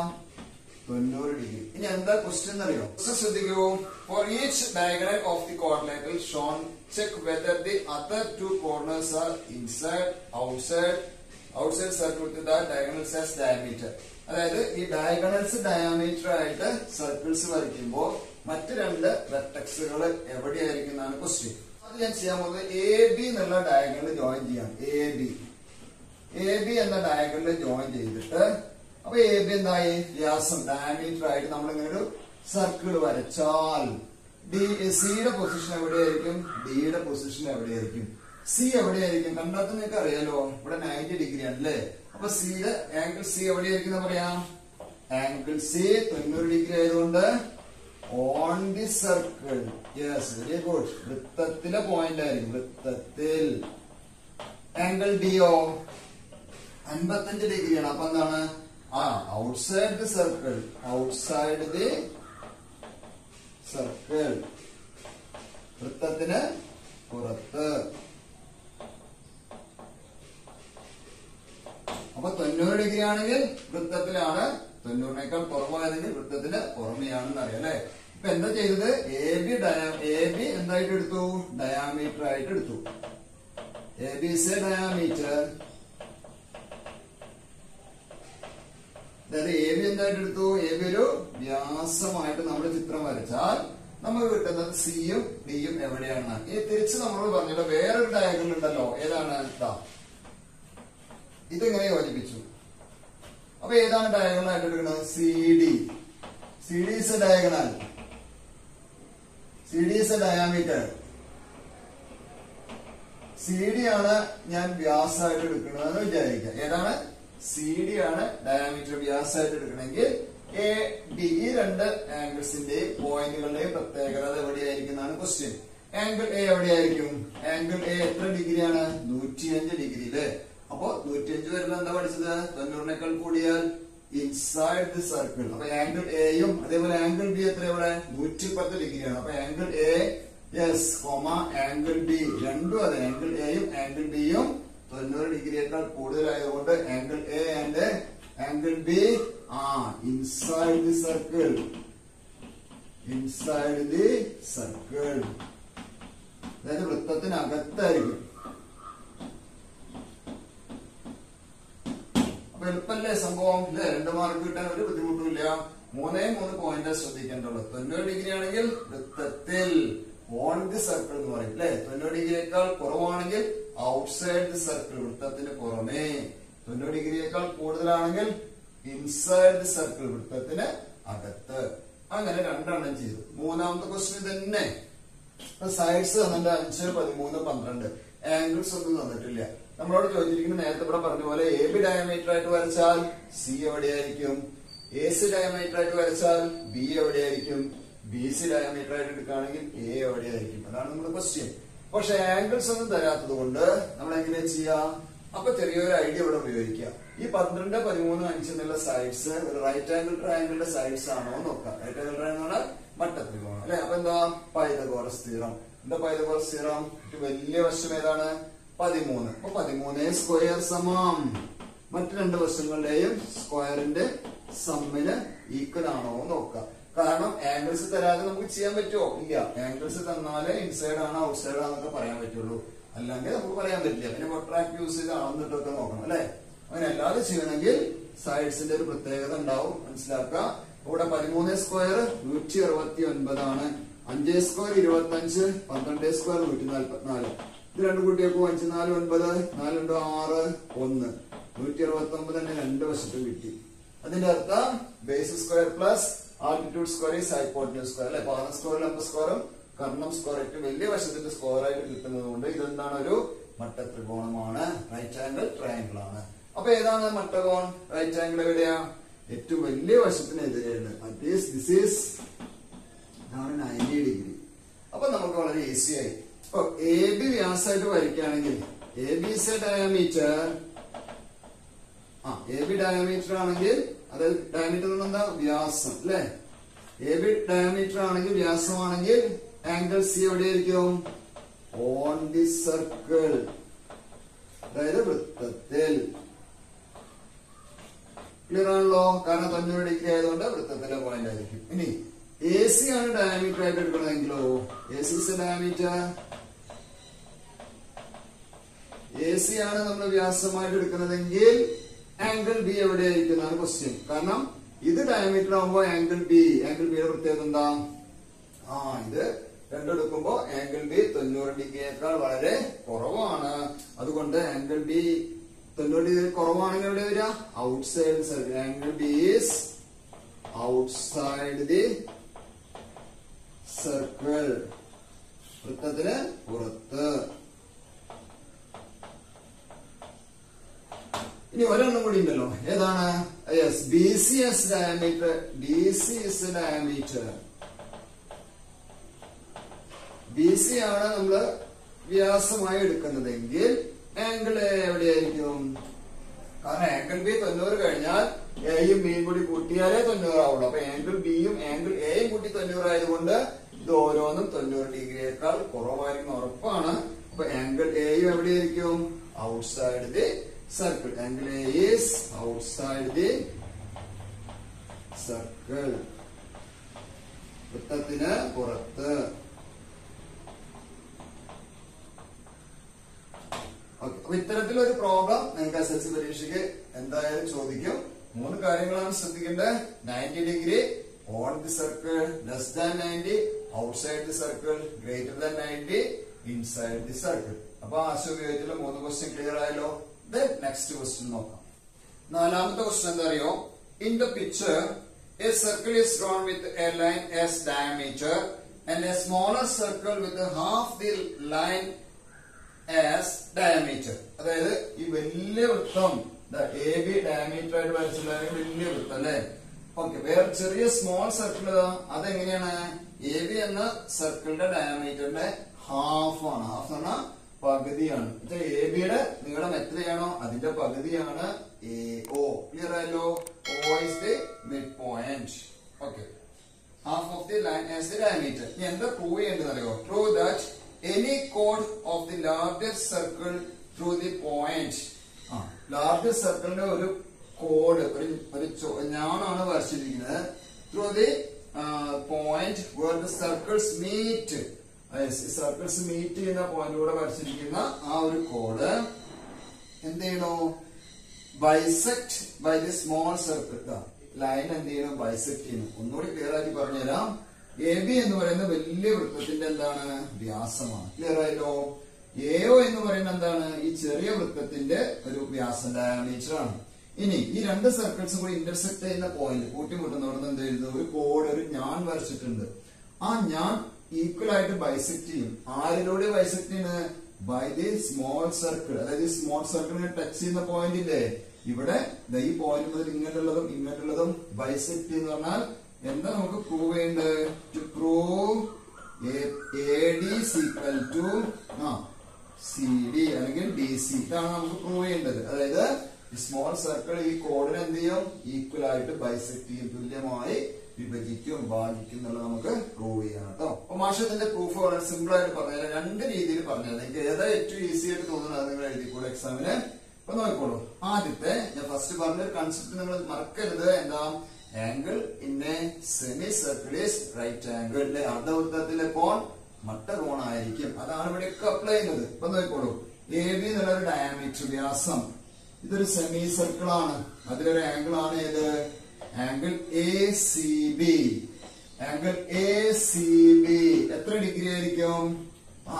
90 ഡിഗ്രി. ഇനി എന്താ ക്വസ്റ്റ്യൻ അറിയോ? ശ്രദ്ധിക്കൂ. For each diagonal of the quadrilateral shown check whether the other 2 corners are inside outside circle with the diagonals as diameter. അതായത് ഈ ഡയഗണൽസ് ഡയമീറ്റർ ആയിട്ട് സർക്കിൾസ് വരയ്ക്കുമ്പോൾ മറ്റ് 2 വെർട്ടെക്സുകൾ എവിടെയായിരിക്കും എന്നാണ് ക്വസ്റ്റ്യൻ. അത് ഞാൻ ചെയ്യാൻ പോകുന്നത് AB എന്നുള്ള ഡയഗണൽ ജോയിൻ ചെയ്യാം. AB എന്ന ഡയഗണൽ ജോയിൻ ചെയ്തിട്ട് അപ്പൊ AB എന്തായി? വ്യാസം ഡയമീറ്റർ ആയിട്ട് നമ്മളിങ്ങനെ ഒരു സർക്കിൾ വരച്ചാൽ സിയുടെ പൊസിഷൻ എവിടെയായിരിക്കും? ഡിയുടെ പൊസിഷൻ എവിടെയായിരിക്കും? സി എവിടെയായിരിക്കും? കണ്ടാൽ നിങ്ങൾക്ക് അറിയാലോ, ഇവിടെ 90 ഡിഗ്രി ആണല്ലേ. അപ്പൊ സിയുടെ ആംഗിൾ സി എവിടെയായിരിക്കും എന്ന് പറയാം? ആംഗിൾ സി 90 ഡിഗ്രി ആയതുകൊണ്ട് on the circle. Yes, very good. വൃത്തത്തിലെ പോയിന്റ് ആയിരിക്കും, വൃത്തത്തിൽ. ആംഗിൾ ഡിയോ 55 ഡിഗ്രിയാണ്. അപ്പൊ എന്താണ്? Outside the circle. Outside the circle, വൃത്തത്തിന് പുറത്ത്. അപ്പൊ 90 ഡിഗ്രി ആണെങ്കിൽ വൃത്തത്തിലാണ്, 90നേക്കാൾ കുറവായതെങ്കിൽ വൃത്തത്തിന് പുറമെയാണെന്ന് അറിയാം അല്ലെ. ഇപ്പൊ എന്താ ചെയ്തത്? AB എന്തായിട്ട് എടുത്തു? ഡയാമീറ്റർ ആയിട്ട് എടുത്തു. AB is a diameter. അതായത് AB എന്തായിട്ട് എടുത്തു? AB ഒരു വ്യാസമായിട്ട് നമ്മൾ ചിത്രം വരച്ചാൽ നമുക്ക് കിട്ടുന്നത് സിയും ഡിയും എവിടെയാണ്? ഈ തിരിച്ച് നമ്മൾ പറഞ്ഞല്ലോ വേറൊരു ഡയഗണൽ ഉണ്ടല്ലോ. ഏതാണ്? ഇതിങ്ങനെ യോജിപ്പിച്ചു. അപ്പൊ ഏതാണ് ഡയഗണൽ ആയിട്ട് എടുക്കുന്നത്? CD. CD is a diagonal. CD is a diameter. CD ആണ് ഞാൻ വ്യാസമായിട്ട് എടുക്കണമെന്ന് വിചാരിക്കാം. ഏതാണ്? CD ആണ് ഡയമീറ്റർ വ്യാസമായിട്ട് എടുക്കണമെങ്കിൽ AD ഈ 2 ആംഗിൾസിന്റെയും പോയിന്റുകളുടെയും പ്രത്യേകത എവിടെയായിരിക്കും എന്നാണ് ക്വസ്റ്റ്യൻ. ആംഗിൾ A എവിടെയായിരിക്കും? ആംഗിൾ A എത്ര ഡിഗ്രിയാണ്? 105 ഡിഗ്രി അല്ലേ. അപ്പൊ 105 വരുമ്പോ എന്താ പഠിച്ചത്? 90നേക്കാൾ കൂടിയാൽ ഇൻസൈഡ് ദി സർക്കിൾ. അപ്പൊ ആംഗിൾ എയും അതേപോലെ ആംഗിൾ ബി എത്ര ഇവിടെ 110 ഡിഗ്രിയാണ്. അപ്പൊ angle A yes comma angle B രണ്ടും അതെ. ആംഗിൾ എയും ആംഗിൾ ബിയും 90 ഡിഗ്രിയേക്കാൾ കൂടുതലായതുകൊണ്ട് angle A and angle B inside the circle. Inside the circle അതായത് വൃത്തത്തിനകത്തായിരിക്കും. അപ്പൊ എളുപ്പല്ലേ സംഭവം അല്ലെ? 2 മാർക്ക് കിട്ടാൻ ഒരു ബുദ്ധിമുട്ടില്ല. 3 പോയിന്റ് ശ്രദ്ധിക്കേണ്ടുള്ളൂ. 90 ഡിഗ്രി ആണെങ്കിൽ വൃത്തത്തിൽ ഓൺ ദി സർക്കിൾ എന്ന് പറയും അല്ലെ. 90 ഡിഗ്രിയേക്കാൾ കുറവാണെങ്കിൽ ഔട്ട്സൈഡ് ദി സർക്കിൾ വൃത്തത്തിന് പുറമേ. 90 ഡിഗ്രിയേക്കാൾ കൂടുതലാണെങ്കിൽ ഇൻസൈഡ് ദി സർക്കിൾ വൃത്തത്തിന് അകത്ത്. അങ്ങനെ 2 എണ്ണം ചെയ്തു. മൂന്നാമത്തെ ക്വസ്റ്റ്യൻ തന്നെ. സൈഡ്സ് തന്നിട്ട് 5, 13, 12. ആംഗിൾസ് ഒന്നും തന്നിട്ടില്ല. നമ്മളോട് ചോദിച്ചിരിക്കുന്നത് നേരത്തെ ഇവിടെ പറഞ്ഞ പോലെ എ ബി ഡയമീറ്റർ ആയിട്ട് വരച്ചാൽ സി എവിടെയായിരിക്കും, എ സി ഡയമീറ്റർ ആയിട്ട് വരച്ചാൽ ബി എവിടെയായിരിക്കും, ബി സി ഡയമീറ്റർ ആയിട്ട് എടുക്കുകയാണെങ്കിൽ എ എവിടെയായിരിക്കും. അതാണ് നമ്മുടെ ക്വസ്റ്റ്യൻ. പക്ഷെ ആംഗിൾസ് ഒന്നും തരാത്തത് കൊണ്ട് നമ്മൾ എങ്ങനെ ചെയ്യാം? അപ്പൊ ചെറിയൊരു ഐഡിയ ഇവിടെ ഉപയോഗിക്കുക. ഈ 12, 13, 5 എന്നുള്ള സൈഡ്സ് ഒരു റൈറ്റ് ആംഗിൾ ട്രയാംഗിളിന്റെ സൈഡ്സ് ആണോ നോക്കാം. റൈറ്റ് ആംഗിൾ ട്രയാംഗിൾ മട്ടത്രികോണം അല്ലെ. അപ്പൊ എന്താ പൈതഗോറസ് തിയറം. എന്താ പൈതഗോറസ് തിയറം? വലിയ വശം ഏതാണ്? 13. അപ്പൊ 13 സ്ക്വയർ സമം മറ്റു 2 വശങ്ങളുടെയും സ്ക്വയറിന്റെ സമ്മിന് ഈക്വൽ ആണോ നോക്കാം. കാരണം ആംഗിൾസ് തരാതെ നമുക്ക് ചെയ്യാൻ പറ്റുമോ? ഇല്ല. ആംഗിൾസ് തന്നാലേ ഇൻസൈഡ് ആണോ ഔട്ട്സൈഡ് ആണെന്നൊക്കെ പറയാൻ പറ്റുള്ളൂ. അല്ലെങ്കിൽ നമുക്ക് പറയാൻ പറ്റില്ല. പിന്നെ പ്രൊട്രാക്ട് യൂസ് ചെയ്ത് അളന്നിട്ടൊക്കെ നോക്കണം അല്ലെ. അങ്ങനെ അല്ലാതെ ചെയ്യണമെങ്കിൽ സൈഡ്സിന്റെ ഒരു പ്രത്യേകത ഉണ്ടാവും, മനസ്സിലാക്കുക. ഇവിടെ 13 സ്ക്വയർ 169 ആണ്. 5 സ്ക്വയർ 25, 12 സ്ക്വയർ 144. ഇത് 2 കൂട്ടിയപ്പോ 5, 4, 9, 4, 6, 1. 169 തന്നെ 2 വശത്തും കിട്ടി. അതിന്റെ അർത്ഥം base square plus altitude square is hypotenuse square അല്ലെ. പാദ സ്ക്വയർ ലംബ സ്ക്വയറും കർണം സ്ക്വയർ ഏറ്റവും വലിയ വശത്തിന്റെ സ്ക്വയർ ആയിട്ട് കിട്ടുന്നത് കൊണ്ട് ഇതെന്താണ്? ഒരു മട്ടത്രികോണമാണ്. റൈറ്റ് ആംഗിൾ ട്രയാംഗിൾ ആണ്. അപ്പൊ ഏതാണ് മട്ടകോൺ? റൈറ്റ് ആംഗിൾ എവിടെയാ? ഏറ്റവും വലിയ വശത്തിനെതിരെയാണ്. This is 90 degree. അപ്പൊ നമുക്ക് വളരെ ഈസി ആയി. ഇപ്പൊ എ ബി വ്യാസമായിട്ട് വരയ്ക്കുകയാണെങ്കിൽ A B is diameter. A B diameter ആണെങ്കിൽ അതായത് ഡയമീറ്റർ എന്താ? വ്യാസം അല്ലെ. എ ബി ഡയമീറ്റർ ആണെങ്കിൽ വ്യാസമാണെങ്കിൽ ആംഗിൾ സി എവിടെയായിരിക്കും? ഓൺ ദി സർക്കിൾ അതായത് വൃത്തത്തിൽ. ക്ലിയർ ആണല്ലോ? കാരണം 90 ഡിഗ്രി ആയതുകൊണ്ട് വൃത്തത്തിലെ പോയിന്റ് ആയിരിക്കും. ഇനി എ സി ആണ് ഡയമീറ്റർ ആയിട്ട് എടുക്കണമെങ്കിലോ? A C is diameter. A C ആണ് നമ്മൾ വ്യാസമായിട്ട് എടുക്കുന്നതെങ്കിൽ ആംഗിൾ ബി എവിടെയായിരിക്കും എന്നാണ് ക്വസ്റ്റ്യൻ. കാരണം ഇത് ഡയമീറ്റർ ആകുമ്പോൾ ആംഗിൾ ബിയുടെ പ്രത്യേകത എന്താ? ഇത് രണ്ടും എടുക്കുമ്പോ ആംഗിൾ ബി 90 ഡിഗ്രിയേക്കാൾ വളരെ കുറവാണ്. അതുകൊണ്ട് ആംഗിൾ ബി 90 ഡിഗ്രി കുറവാണെങ്കിൽ എവിടെ വരിക? Outside circle. Angle B is outside the circle വൃത്തത്തിന് പുറത്ത്. ഇനി ഒരെണ്ണം കൂടി ഉണ്ടല്ലോ. ഏതാണ്? Yes, B C is diameter. B C is diameter. B C ആണ് നമ്മള് വ്യാസമായി എടുക്കുന്നതെങ്കിൽ ആംഗിൾ എ എവിടെയായിരിക്കും? കാരണം ആംഗിൾ ബി 90 കഴിഞ്ഞാൽ എയും ബിയും കൂടി കൂട്ടിയാലേ 90 ആവുള്ളൂ. അപ്പൊ ആംഗിൾ ബിയും ആംഗിൾ എയും കൂട്ടി 90 ആയതുകൊണ്ട് ഇത് ഓരോന്നും 90 ഡിഗ്രിയേക്കാൾ കുറവായിരിക്കും ഉറപ്പാണ്. അപ്പൊ ആംഗിൾ എയും എവിടെയായിരിക്കും? Outside the circle. Angle A is outside the circle വൃത്തത്തിന് പുറത്ത്. അപ്പൊ ഇത്തരത്തിലൊരു പ്രോബ്ലം നിങ്ങൾക്ക് SSLC പരീക്ഷയ്ക്ക് എന്തായാലും ചോദിക്കും. 3 കാര്യങ്ങളാണ് ശ്രദ്ധിക്കേണ്ടത്. 90 degree on the circle, less than 90 outside the circle, greater than 90 inside the circle. അപ്പൊ ആശയം ഉപയോഗിച്ചുള്ള 3 ക്വസ്റ്റ്യൻ ക്ലിയർ ആയല്ലോ. നെക്സ്റ്റ് ക്വസ്റ്റ്യൻ നോക്കാം. 4ാമത്തെ ക്വസ്റ്റ്യൻ എന്താ അറിയോ? In the picture A circle is drawn with a line S diameter and A smaller circle with half the line as diameter. അതായത് ഈ വലിയ വൃത്തം എ ബി ഡയമീറ്റർ ആയിട്ട് വരച്ചിട്ടുള്ള വലിയ വൃത്തം അല്ലെ. ഓക്കെ, വേറെ ചെറിയ സ്മോൾ സർക്കിൾ അതെങ്ങനെയാണ്? എ ബി എന്ന സർക്കിളിന്റെ ഡയമീറ്ററിന്റെ ഹാഫ് ആണ്. ഹാഫ് എന്ന് പറഞ്ഞാൽ പകുതിയാണ്. എ ബിയുടെ നീളം എത്രയാണോ അതിന്റെ പകുതിയാണ് AO. ക്ലിയർ ആയല്ലോ? O is the midpoint. Okay. Half of the line as the diameter. ഇനി എന്താ prove ചെയ്യേണ്ടതെന്നറിയോ? Prove that any chord of the larger circle through the point. Larger സർക്കിളിന്റെ ഒരു കോഡ് ഒരു ഞാനാണ് വരച്ചിരിക്കുന്നത്. Through the point where the circles meet. Circles meet ചെയ്യുന്ന പോയിന്റിലൂടെ വരച്ചിരിക്കുന്ന ആ ഒരു കോഡ് എന്ത് ചെയ്യണോ? Bisect by the small circle. Line എന്ത് ചെയ്യണം? ബൈസെക്ട് ചെയ്യണം. ഒന്നുകൂടി ക്ലിയർ ആക്കി പറഞ്ഞുതരാം. AB എന്ന് പറയുന്ന വലിയ വൃത്തത്തിന്റെ എന്താണ്? വ്യാസമാണ്. ക്ലിയർ ആയല്ലോ? AO എന്ന് പറയുന്നത് എന്താണ്? ഈ ചെറിയ വൃത്തത്തിന്റെ ഒരു വ്യാസം, ഡയമീറ്റർ ആണ്. ഇനി ഈ രണ്ട് സർക്കിൾസും കൂടി ഇന്റർസെക്ട് ചെയ്യുന്ന പോയിന്റ് കൂട്ടിമുട്ടുന്നവിടെ എന്ത് എഴുതുന്നു? ഒരു കോഡ്, ഒരു ഞാൻ വരച്ചിട്ടുണ്ട്. ആ ഞാൻ ഈക്വൽ ആയിട്ട് ബൈസെക്ട് ചെയ്യും. ആരിലൂടെ ബൈസെക്ട് ചെയ്യുന്നത്? By the small circle. അതായത് സ്മോൾ സർക്കിളിനെ ടച്ച് ചെയ്യുന്ന പോയിന്റ് ഇല്ലേ ഇവിടെ, ഈ പോയിന്റ് മുതൽ ഇങ്ങോട്ടുള്ളതും ബൈസെക്ട് എന്ന് പറഞ്ഞാൽ എന്താ നമുക്ക് പ്രൂവ് ചെയ്യേണ്ടത്? To prove AD equal to CD അല്ലെങ്കിൽ DC. ഇതാണ് നമുക്ക് പ്രൂവ് ചെയ്യേണ്ടത്. അതായത് സ്മോൾ സർക്കിൾ ഈ കോഡിനെ എന്ത് ചെയ്യും? ഈക്വൽ ആയിട്ട് ബൈസെക്ട് ചെയ്യും, തുല്യമായി വിഭജിക്കും, ഭാഗിക്കും എന്നുള്ളത് നമുക്ക് പ്രൂവ് ചെയ്യണം കേട്ടോ. അപ്പൊ മാഷത്തിന്റെ പ്രൂഫ് വളരെ സിമ്പിൾ ആയിട്ട് പറഞ്ഞാൽ രണ്ട് രീതിയിൽ പറഞ്ഞാൽ നിങ്ങൾക്ക് ഏതാ ഏറ്റവും ഈസി ആയിട്ട് തോന്നുന്നത് അത് നിങ്ങൾ എഴുതിക്കോളൂ എക്സാമിന്. അപ്പൊ നോക്കിക്കോളൂ. ആദ്യത്തെ ഞാൻ ഫസ്റ്റ് പറഞ്ഞൊരു കൺസെപ്റ്റ് നിങ്ങൾ മറക്കരുത്. എന്താ? Angle in a semi circle is right angle. അർദ്ധവൃത്തത്തിലെ കോൺ മട്ടകോണായിരിക്കും. അതാണ് ഇവിടെയൊക്കെ അപ്ലൈ ചെയ്യുന്നത്. ഇപ്പൊ നോക്കിക്കോളൂ. AB എന്നുള്ളൊരു ഡയമീറ്റർ, വ്യാസം. ഇതൊരു സെമി സർക്കിൾ ആണ്. അതിലൊരു ആംഗിൾ ആണ് ഏത്? Angle ACB. ആംഗിൾ ACB എത്ര ഡിഗ്രി ആയിരിക്കും?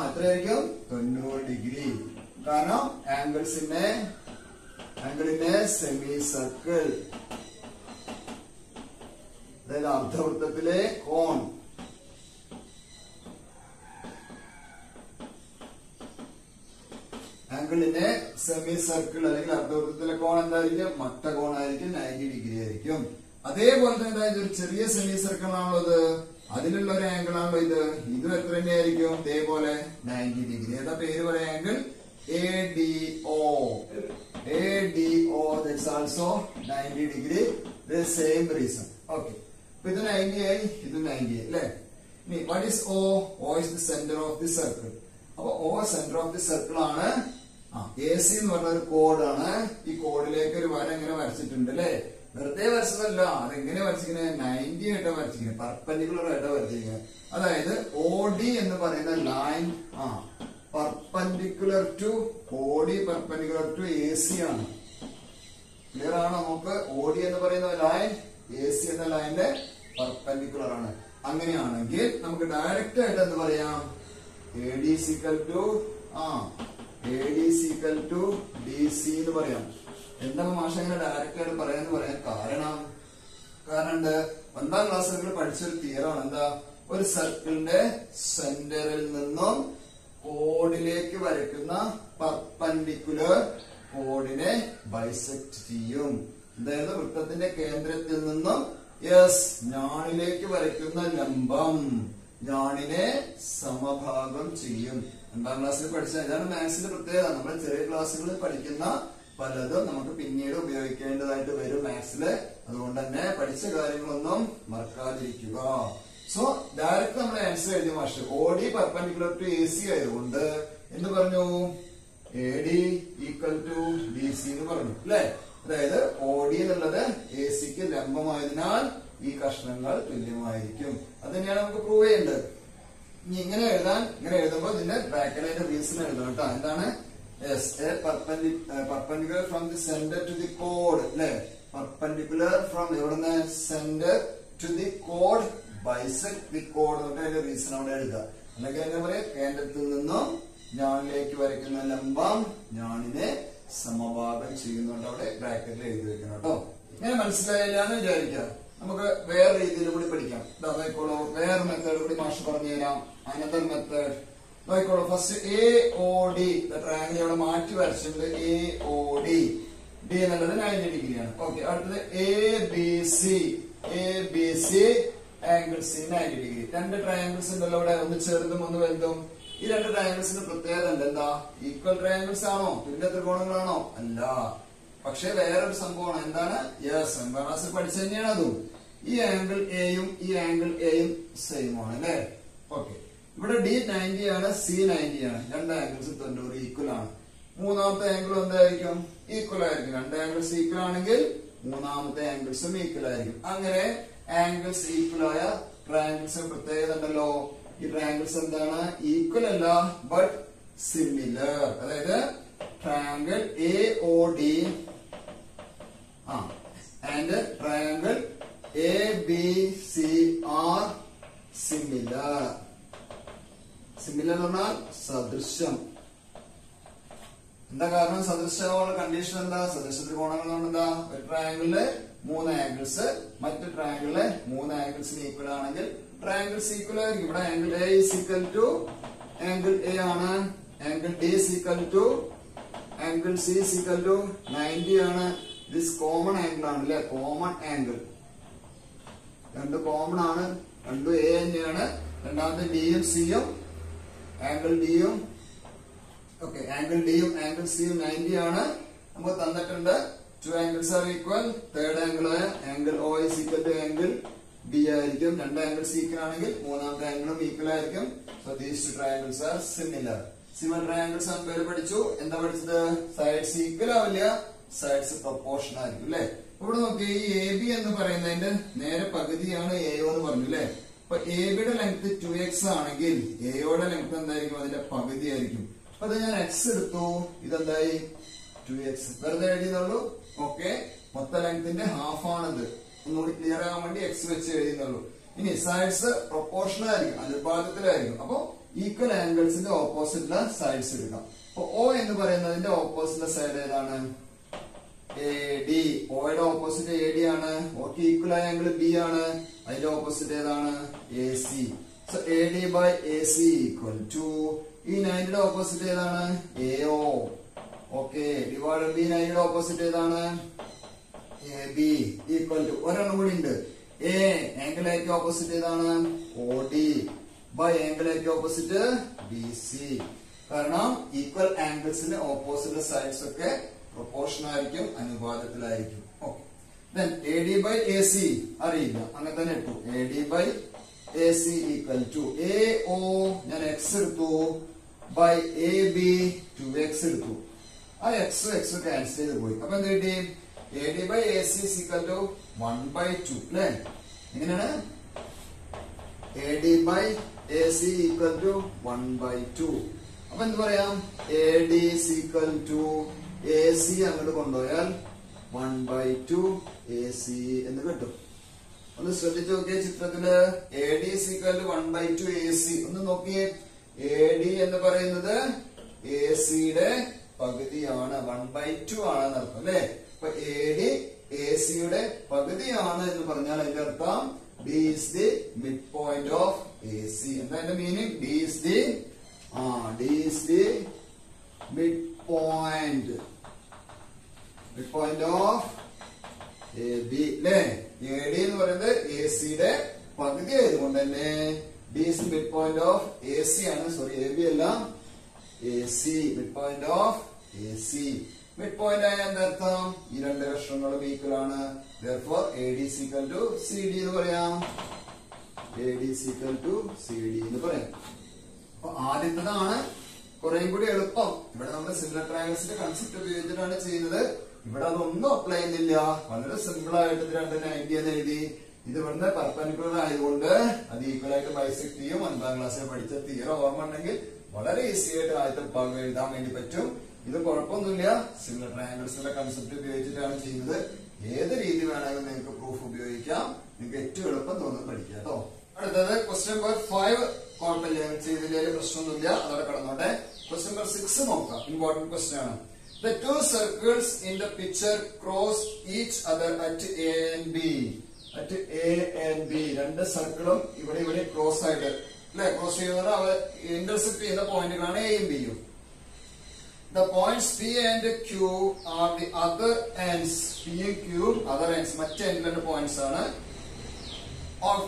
എത്രയായിരിക്കും? 90 ഡിഗ്രി. കാരണം ആംഗിളിന്റെ സെമി സർക്കിൾ, അതായത് അർദ്ധവൃത്തത്തിലെ കോൺ. ആംഗിളിന്റെ സെമി സർക്കിൾ അല്ലെങ്കിൽ അർദ്ധവൃത്തത്തിലെ കോൺ എന്തായിരിക്കും? മട്ടകോണായിരിക്കും, 90 ഡിഗ്രി ആയിരിക്കും. അതേപോലെ തന്നെ ഒരു ചെറിയ സെമി സർക്കിൾ ആണല്ലോ ഇത്, അതിലുള്ള ഒരു ആംഗിൾ ആണല്ലോ ഇതും എത്ര തന്നെയായിരിക്കും? ഇതേപോലെ 90 ഡിഗ്രി. ഏതാ പേര് പറയാ? Angle ADO. ADO that's also 90 degree. The same reason. Okay. അപ്പൊ ഇത് 90 ആയി, ഇത് 90 ആയി അല്ലെ? ഇനി what is O? O is the center of the circle. അപ്പൊ O centre of the circle ആണ്. AC എന്ന് പറഞ്ഞ ഒരു കോഡാണ്. ഈ കോഡിലേക്ക് ഒരു വര എങ്ങനെ വരച്ചിട്ടുണ്ട് അല്ലെ? വെറുതെ വരച്ചതല്ല. അതെങ്ങനെ വരച്ചിരിക്കുന്നത്? 90 ആയിട്ടാണ് വരച്ചിരിക്കുന്നത്, പെർപെൻഡിക്കുലർ ആയിട്ടാണ് വരച്ചിരിക്കുന്നത്. അതായത് OD എന്ന് പറയുന്ന line perpendicular to OD, perpendicular to AC ആണ്. ക്ലിയർ ആണോ? നമുക്ക് OD എന്ന് പറയുന്ന ലൈൻ AC എന്ന ലൈനിന്റെ പെർപെൻഡിക്കുലർ ആണ്. അങ്ങനെയാണെങ്കിൽ നമുക്ക് ഡയറക്റ്റ് ആയിട്ട് എന്ത് പറയാം? AD ഈക്വൽ ടു DC എന്ന് പറയാം. എന്താ മാഷ അങ്ങനെ ഡയറക്റ്റ് ആയിട്ട് പറയാന്ന് പറയാൻ കാരണം ഒന്നാം ക്ലാസ്സിൽ നിങ്ങൾ പഠിച്ചൊരു തിയറാണ്. എന്താ? ഒരു സർക്കിളിന്റെ സെന്ററിൽ നിന്നും കോഡിലേക്ക് വരയ്ക്കുന്ന പെർപെൻഡിക്കുലർ കോഡിനെ ബൈസെക്ട് ചെയ്യും. അതായത് വൃത്തത്തിന്റെ കേന്ദ്രത്തിൽ നിന്നും ഞാണിലേക്ക് വരയ്ക്കുന്ന ലംബം ഞാണിനെ സമഭാഗം ചെയ്യും. രണ്ടാം ക്ലാസ്സിൽ പഠിച്ച ഇതാണ് മാത്സിന്റെ പ്രത്യേകത. നമ്മൾ ചെറിയ ക്ലാസ്സുകളിൽ പഠിക്കുന്ന പലതും നമുക്ക് പിന്നീട് ഉപയോഗിക്കേണ്ടതായിട്ട് വരും മാത്സില്. അതുകൊണ്ട് തന്നെ പഠിച്ച കാര്യങ്ങളൊന്നും മറക്കാതിരിക്കുക. സോ ഡയറക്റ്റ് നമ്മൾ ആൻസർ എഴുതിയ master OD perpendicular to AC ആയതുകൊണ്ട് എന്ത് പറഞ്ഞു? AD ഈക്വൽ ടു DC എന്ന് പറഞ്ഞു അല്ലെ? അതായത് OD എന്നുള്ളത് ACക്ക് ലംബമായതിനാൽ ഈ കഷ്ണങ്ങൾ തുല്യമായിരിക്കും. അത് തന്നെയാണ് നമുക്ക് പ്രൂവ് ചെയ്യേണ്ടത്. ഇനി ഇങ്ങനെ എഴുതുമ്പോൾ ഇതിന്റെ ബ്രാക്കറ്റിന്റെ റീസൺ എഴുതണം കേട്ടോ. എന്താണ്? perpendicular from the center to the chord അല്ലെ? perpendicular from എവിടുന്ന്? center to the chord, bisect the chord എന്നൊക്കെ അതിന്റെ റീസൺ അവിടെ എഴുതുക. അല്ലെങ്കിൽ എന്താ പറയാ? കേന്ദ്രത്തിൽ നിന്നും ഞാണിലേക്ക് വരയ്ക്കുന്ന ലംബം ഞാണിനെ സമഭാഗം ചെയ്യുന്നുണ്ട്. അവിടെ ബ്രാക്കറ്റിൽ എഴുതി വെക്കണം കേട്ടോ. ഇങ്ങനെ മനസ്സിലായില്ലാന്ന് വിചാരിക്കാം. നമുക്ക് വേറെ രീതിയിൽ കൂടി പഠിക്കാം. നോക്കിക്കോളൂ, വേറെ മെത്തേഡ് കൂടി മാഷ് പറഞ്ഞു തരാം. അനദർ മെത്തേഡ് നോക്കിക്കോളൂ. ഫസ്റ്റ് AOD ട്രയാങ്കിൾ ഇവിടെ മാറ്റി വരച്ചിട്ടുണ്ട്. AOD D എന്നുള്ളത് 90 ഡിഗ്രിയാണ്. ഓക്കെ. അടുത്തത് ABC ആംഗിൾ C 90 ഡിഗ്രി. രണ്ട് ട്രയാങ്കിൾസ് ഉണ്ടല്ലോ ഇവിടെ, ഒന്ന് ചെറുതും ഒന്ന് വലുതും. ഈ രണ്ട് ട്രയാങ്കിൾസിന് പ്രത്യേകത ഉണ്ട്. എന്താ? ഈക്വൽ ട്രയാങ്കിൾസ് ആണോ? തുല്യ ത്രികോണങ്ങളാണോ? അല്ല. പക്ഷെ വേറൊരു സംഭവമാണ്. എന്താണ്? യെസ്, 9ാം ക്ലാസ്സിൽ പഠിച്ചു തന്നെയാണ് അതും. ഈ ആംഗിൾ എയും ഈ ആംഗിൾ എയും സെയിം ആണ് അല്ലെ? ഓക്കെ. ഇവിടെ ഡി 90 ആണ്, സി 90 ആണ്. രണ്ട് ആംഗിൾസ് 90 ഈക്വൽ ആണ്. മൂന്നാമത്തെ ആംഗിൾ എന്തായിരിക്കും? ഈക്വൽ ആയിരിക്കും. രണ്ട് ആംഗിൾസ് ഈക്വൽ ആണെങ്കിൽ മൂന്നാമത്തെ ആംഗിൾസും ഈക്വൽ ആയിരിക്കും. അങ്ങനെ ആംഗിൾസ് ഈക്വൽ ആയ ട്രയാങ്കിൾസിന് പ്രത്യേകത ഉണ്ടല്ലോ. ഈ ട്രയാങ്കിൾസ് എന്താണ്? ഈക്വൽ അല്ല, ബട്ട് സിമിലർ. അതായത് triangle AOD and triangle ABC are similar. Similar എന്ന് പറഞ്ഞാൽ സദൃശം. എന്താ കാരണം? സദൃശമുള്ള കണ്ടീഷൻ എന്താ? സദൃശ ത്രികോണങ്ങൾ എന്താ? ഒരു ട്രയാങ്കിളില് 3 ആംഗിൾസ് മറ്റു ട്രയാങ്കിളിലെ 3 ആംഗിൾസിന് ഈക്വൽ ആണെങ്കിൽ ട്രയാങ്കിൾസ് ഈക്വൽ ആയിരിക്കും. ഇവിടെ angle A is equal to angle A ആണ്. Angle D is equal to angle C is equal to 90 ആണ്. ദിസ് കോമൺ ആംഗിൾ ആണ് അല്ലെ? Common angle. രണ്ട് കോമൺ ആണ്. രണ്ടും A തന്നെയാണ്. രണ്ടാമത്തെ ഡിയും സിയും ആംഗിൾ ഡിയും ആംഗിൾ ഡിയും ആംഗിൾ സിയും 90 ആണ്. നമുക്ക് തന്നിട്ടുണ്ട്. 2 angles are equal. Third angle angle O is equal to angle B ആയിരിക്കും. രണ്ട് ആംഗിൾസ് ഈക്വൽ ആണെങ്കിൽ മൂന്നാമത്തെ ആംഗിളും ഈക്വൽ ആയിരിക്കും. So these two triangles are similar. Similar triangles നമ്മൾ പേര് പഠിച്ചു. എന്താ പഠിച്ചത്? സൈഡ്സ് ഈക്വൽ ആവില്ല, സൈഡ്സ് പ്രൊപ്പോർഷൻ ആയിരിക്കും അല്ലെ? ഇവിടെ നോക്കി, ഈ AB എന്ന് പറയുന്നതിന്റെ നേരെ പകുതിയാണ് AO എന്ന് പറഞ്ഞു അല്ലെ? അപ്പൊ ABയുടെ ലെങ്ത് 2x ആണെങ്കിൽ AOയുടെ ലെങ്ത് എന്തായിരിക്കും? അതിന്റെ പകുതി ആയിരിക്കും. അപ്പൊ അത് ഞാൻ x എടുത്തു. ഇതെന്തായി? 2x. വെറുതെ എഴുതിയുള്ളൂ. ഓക്കെ, മൊത്ത ലെങ്ത്തിന്റെ ഹാഫ് ആണിത്. ഒന്നുകൂടി ക്ലിയർ ആകാൻ വേണ്ടി x വെച്ച് എഴുതിയുള്ളൂ. ഇനി സൈഡ്സ് പ്രൊപ്പോർഷണൽ ആയിരിക്കും, അനുപാതത്തിലായിരിക്കും. അപ്പൊ ഈക്വൽ ആംഗിൾസിന്റെ ഓപ്പോസിറ്റുള്ള സൈഡ്സ് എടുക്കാം. അപ്പൊ O എന്ന് പറയുന്നതിന്റെ ഓപ്പോസിറ്റ് സൈഡ് ഏതാണ്? AD. ഓയുടെ ഓപ്പോസിറ്റ് AD ആണ്. ഓക്ക് ഈക്വൽ ആയ ആംഗിൾ B ആണ്. അതിന്റെ ഓപ്പോസിറ്റ് ഏതാണ്? AC. So AD by AC equal to ഈ 90യുടെ ഓപ്പോസിറ്റ് ഏതാണ്? AO. ഓക്കെ, ഡിവൈഡഡ് ബി 90യുടെ ഓപ്പോസിറ്റ് ഏതാണ്? AB ഈക്വൽ ടു ഒരെണ്ണം കൂടി ഉണ്ട്. A ആംഗിൾ എക്ക് ഓപ്പോസിറ്റ് ഏതാണ്? OD ബൈ ആംഗിൾ എക്ക് ഓപ്പോസിറ്റ് BC. കാരണം ഈക്വൽ ആംഗിൾസിന്റെ ഓപ്പോസിറ്റ് സൈഡ്സ് ഒക്കെ പ്രൊപ്പോർഷൻ ആയിരിക്കും, അനുപാതത്തിലായിരിക്കും. Okay, then AD by AC അറിയില്ല, അങ്ങനെ തന്നെ ഇട്ടു. AD by AC equal to AO ഞാൻ x എടുത്തു ബൈ AB 2x എടുത്തു. ആ എക്സും എക്സും ക്യാൻസൽ ചെയ്ത് പോയി. അപ്പൊ എന്ത് കിട്ടി? AD by AC is equal to 1/2 അല്ലെ? എങ്ങനെയാണ്? AD by AC equal to 1/2. അപ്പൊ എന്ത് പറയാം? AD is equal to AC അങ്ങോട്ട് കൊണ്ടുപോയാൽ 1/2 AC എന്ന് കിട്ടും. ഒന്ന് ശ്രദ്ധിച്ചു നോക്കിയ ചിത്രത്തില് AD is equal to 1/2 AC. ഒന്ന് നോക്കിയേ, AD എന്ന് പറയുന്നത് ACയുടെ പകുതിയാണ്, 1/2 ആണെന്ന് അർത്ഥം അല്ലെ? അപ്പൊ AD ACയുടെ പകുതിയാണ് എന്ന് പറഞ്ഞാൽ അതിന്റെ അർത്ഥം D is the midpoint of AC. എന്താ അതിന്റെ meaning? D is the midpoint of AB അല്ലെ? AD എന്ന് പറയുന്നത് ACയുടെ പകുതി ആയതുകൊണ്ട് തന്നെ D is the midpoint of AC ആണ്. സോറി, AB അല്ല, AC, midpoint of AC. Midpoint ആയ എന്താർത്ഥം? ഈ രണ്ട് കഷ്ണങ്ങളും ഈക്വൽ ആണ്. therefore AD is equal to CD എന്ന് പറയാം. AD is equal to CD എന്ന് പറയാം. അപ്പൊ ആദ്യത്തേതാണ് കുറേം കൂടി എളുപ്പം. ഇവിടെ നമ്മൾ സിമിലർ ട്രയാങ്കിൾസിന്റെ കൺസെപ്റ്റ് ഉപയോഗിച്ചിട്ടാണ് ചെയ്യുന്നത്. ഇവിടെ അതൊന്നും അപ്ലൈ ചെയ്യുന്നില്ല. വളരെ സിമ്പിൾ ആയിട്ട് ഇത് രണ്ട് 90 എന്ന് എഴുതി. ഇത് ഇവിടുന്ന് പെർപെൻഡിക്കുലർ ആയതുകൊണ്ട് അത് ഈക്വൽ ആയിട്ട് ബൈസെക്ട് ചെയ്യും. 9ാം ക്ലാസ്സിൽ പഠിച്ച തിയറി ഓർമ്മ ഉണ്ടെങ്കിൽ വളരെ ഈസി ആയിട്ട് ആദ്യത്തെ ഭാഗം എഴുതാൻ വേണ്ടി പറ്റും. ഇത് കുഴപ്പമൊന്നുമില്ല. സിമിലർ ട്രയാങ്കിൾസിന്റെ കൺസെപ്റ്റ് ഉപയോഗിച്ചിട്ടാണ് ചെയ്യുന്നത്. ഏത് രീതി വേണമെങ്കിലും നിങ്ങൾക്ക് പ്രൂഫ് ഉപയോഗിക്കാം. നിങ്ങൾക്ക് ഏറ്റവും എളുപ്പം തോന്നുന്നത് പഠിക്കാം കേട്ടോ. അടുത്തത് ക്വസ്റ്റ്യൻ നമ്പർ 5. കുഴപ്പമില്ല, ചെയ്തതിന്റെ പ്രശ്നമൊന്നുമില്ല, അതോടെ കടന്നോട്ടെ. ക്വസ്റ്റ്യൻ നമ്പർ 6 നോക്കാം. ഇമ്പോർട്ടന്റ് ക്വസ്റ്റ്യൻ ആണ്. The two circles in the picture cross each other at A and B. At A and B രണ്ട് സർക്കിളും ഇവിടെ ഇവിടെ ക്രോസ് ആയിട്ട് അല്ലെ? ക്രോസ് ചെയ്യുന്നത് അവർ ഇന്റർസെക്ട് ചെയ്യുന്ന പോയിന്റുകളാണ് എയും ബിയും. The points P and Q are the other ends. P and Q other ends. മറ്റേ എൻഡിലെ പോയിന്റ്സ് ആണ്. of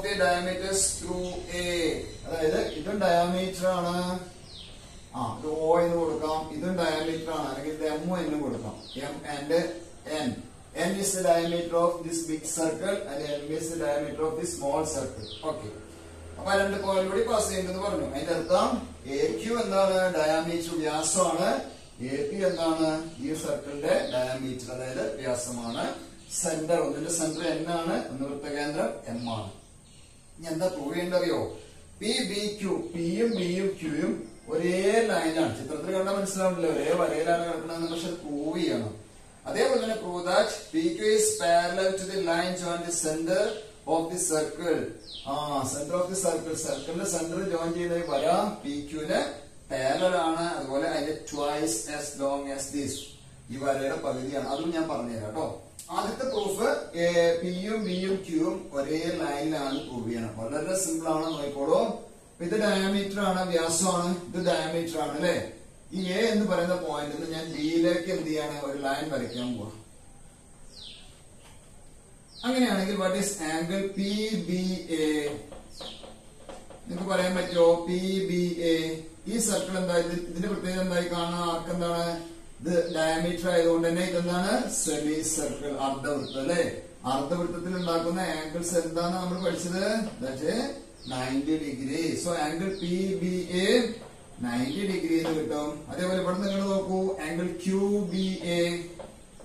the diameters through A. അതായത് ഇതും ഡയമീറ്റർ ആണ്. ഇത് O എന്ന് കൊടുക്കാം. ഇതും ഡയമീറ്റർ ആണ്. അല്ലെങ്കിൽ ഇത് M എന്ന് കൊടുക്കാം. M and N. N is the diameter of this big circle and M is the diameter of this small circle. Okay. അപ്പൊ രണ്ട് പോയിന്റ് കൂടി പാസ് ചെയ്യുന്നത് പറഞ്ഞു. അതിന്റെ അർത്ഥം AQ എന്താണ്? ഡയമീറ്റർ വ്യാസമാണ്. AP എന്താണ്? ഈ സർക്കിളിന്റെ ഡയമീറ്റർ അതായത് വ്യാസമാണ്. സെന്റർ ഒന്നിന്റെ സെന്റർ N ആണ്, ഒന്ന് വൃത്തകേന്ദ്രം M ആണ്. ഇനി എന്താ പ്രൂവ് ചെയ്യേണ്ടറിയോ? PBQ, Pയും Bയും Qയും ഒരേ ലൈനാണ്. ചിത്രത്തിൽ കണ്ടാൽ മനസ്സിലാവില്ല, ഒരേ വരയിലാണ് കിടക്കുന്നത്. പക്ഷെ പ്രൂവ് ചെയ്യണം. അതേപോലെ തന്നെ prove that PQ is parallel to the line joining the center of the circle. Centre of the circle, സർക്കിളിന്റെ സെന്റർ ജോയിൻ ചെയ്യുന്ന ഈ വര PQന് പാരലൽ ആണ്. അതുപോലെ അതിന്റെ twice as long as this, ഈ വരയുടെ പകുതിയാണ്. അതും ഞാൻ പറഞ്ഞുതരാം കേട്ടോ. ആദ്യത്തെ പ്രൂഫ് Pയും Bയും Qയും ഒരേ ലൈനിലാണ് പ്രൂവ് ചെയ്യണം. വളരെ സിമ്പിൾ ആണ്, നോക്കിക്കോളൂ. ഇത് ഡയമീറ്റർ ആണ്, വ്യാസമാണ്. ഇത് ഡയമീറ്റർ ആണ് അല്ലെ. ഈ A എന്ന് പറയുന്ന പോയിന്റിൽ ഞാൻ Bയിലേക്ക് എന്ത് ചെയ്യാണ്? ഒരു ലൈൻ വരയ്ക്കാൻ പോവാ. അങ്ങനെയാണെങ്കിൽ വാട്ട് ഈസ് ആംഗിൾ PBA? നിങ്ങൾക്ക് പറയാൻ പറ്റുമോ? PBA ഈ സർക്കിൾ എന്തായത്? ഇതിന്റെ പ്രത്യേകത എന്തായി കാണാം? ആർക്ക് എന്താണ്? ഇത് ഡയമീറ്റർ ആയതുകൊണ്ട് തന്നെ ഇതെന്താണ്? സെമി സർക്കിൾ, അർദ്ധവൃത്തം അല്ലെ. അർദ്ധവൃത്തത്തിൽ ഉണ്ടാക്കുന്ന ആംഗിൾസ് എന്താണ് നമ്മൾ പഠിച്ചത്? 90 degree. So angle PBA 90 degree എന്ന് കിട്ടും. അതേപോലെ ഇവിടെ നിങ്ങൾ നോക്കൂ, ആംഗിൾ QBA,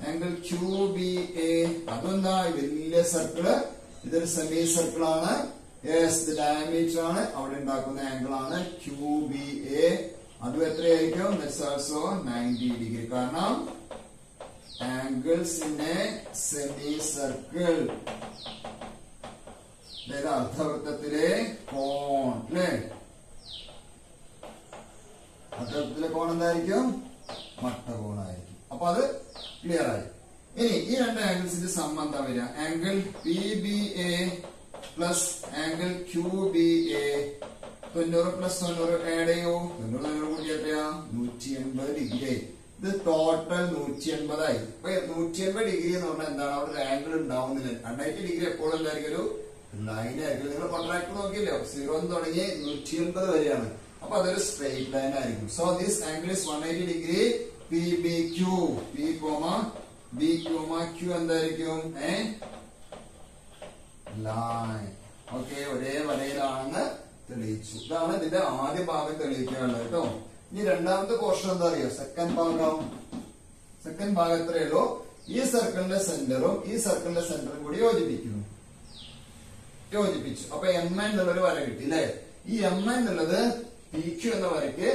ആംഗിൾ QBA അതെന്താ? വലിയ സർക്കിള്, ഇതൊരു സെമി സർക്കിൾ ആണ്. ഇത് ഡയമീറ്റർ ആണ്, അവിടെ ഉണ്ടാക്കുന്ന ആംഗിൾ ആണ് QBA. അതും എത്രയായിരിക്കും? That's also 90 degree. കാരണം angles in a semi circle, അതായത് അർദ്ധവൃത്തത്തിലെ കോൺ അല്ലേ. അർദ്ധവൃത്തത്തിലെ കോൺ എന്തായിരിക്കും? മട്ടകോണായിരിക്കും. അപ്പൊ അത് ക്ലിയർ ആയി. ഇനി ഈ രണ്ട് ആംഗിൾസിന്റെ സം എന്താ വരിക? Angle PBA plus angle QBA. 90 plus 90 add ചെയ്യോ? 90 കൂടി എത്രയാ? 180 ഡിഗ്രി. ഇത് ടോട്ടൽ 180 ആയി. അപ്പൊ 180 ഡിഗ്രി എന്ന് പറഞ്ഞാൽ എന്താണ്? അവിടെ ഒരു ആംഗിൾ ഉണ്ടാവുന്നില്ല. 180 ഡിഗ്രി എപ്പോഴും എന്തായിരിക്കും? ഒരു ലൈൻ ആയിരിക്കും. നിങ്ങൾ പ്രൊട്രാക്ടർ നോക്കിയില്ലോ, 0 തുടങ്ങി 180 വരെയാണ്. അപ്പൊ അതൊരു സ്ട്രെയിറ്റ് ലൈൻ ആയിരിക്കും. So this angle is 180 degree. PBQ, P, B, Q എന്തായിരിക്കും? ലൈൻ. ഓക്കെ, ഒരേ വരയിലാണെന്ന് തെളിയിച്ചു. ഇതാണ് ഇതിന്റെ ആദ്യ ഭാഗം തെളിയിക്കാനുള്ളത് കേട്ടോ. ഇനി രണ്ടാമത്തെ പോർഷൻ എന്താ അറിയോ? സെക്കൻഡ് ഭാഗം. സെക്കൻഡ് ഭാഗം എത്രയുള്ളൂ? ഈ സർക്കിളിന്റെ സെന്ററും ഈ സർക്കിളിന്റെ സെന്ററും കൂടി യോജിപ്പിച്ചു. അപ്പൊ M എന്നുള്ളൊരു വര കിട്ടി അല്ലെ. ഈ M എന്നുള്ളത് PQ എന്ന വരയ്ക്ക്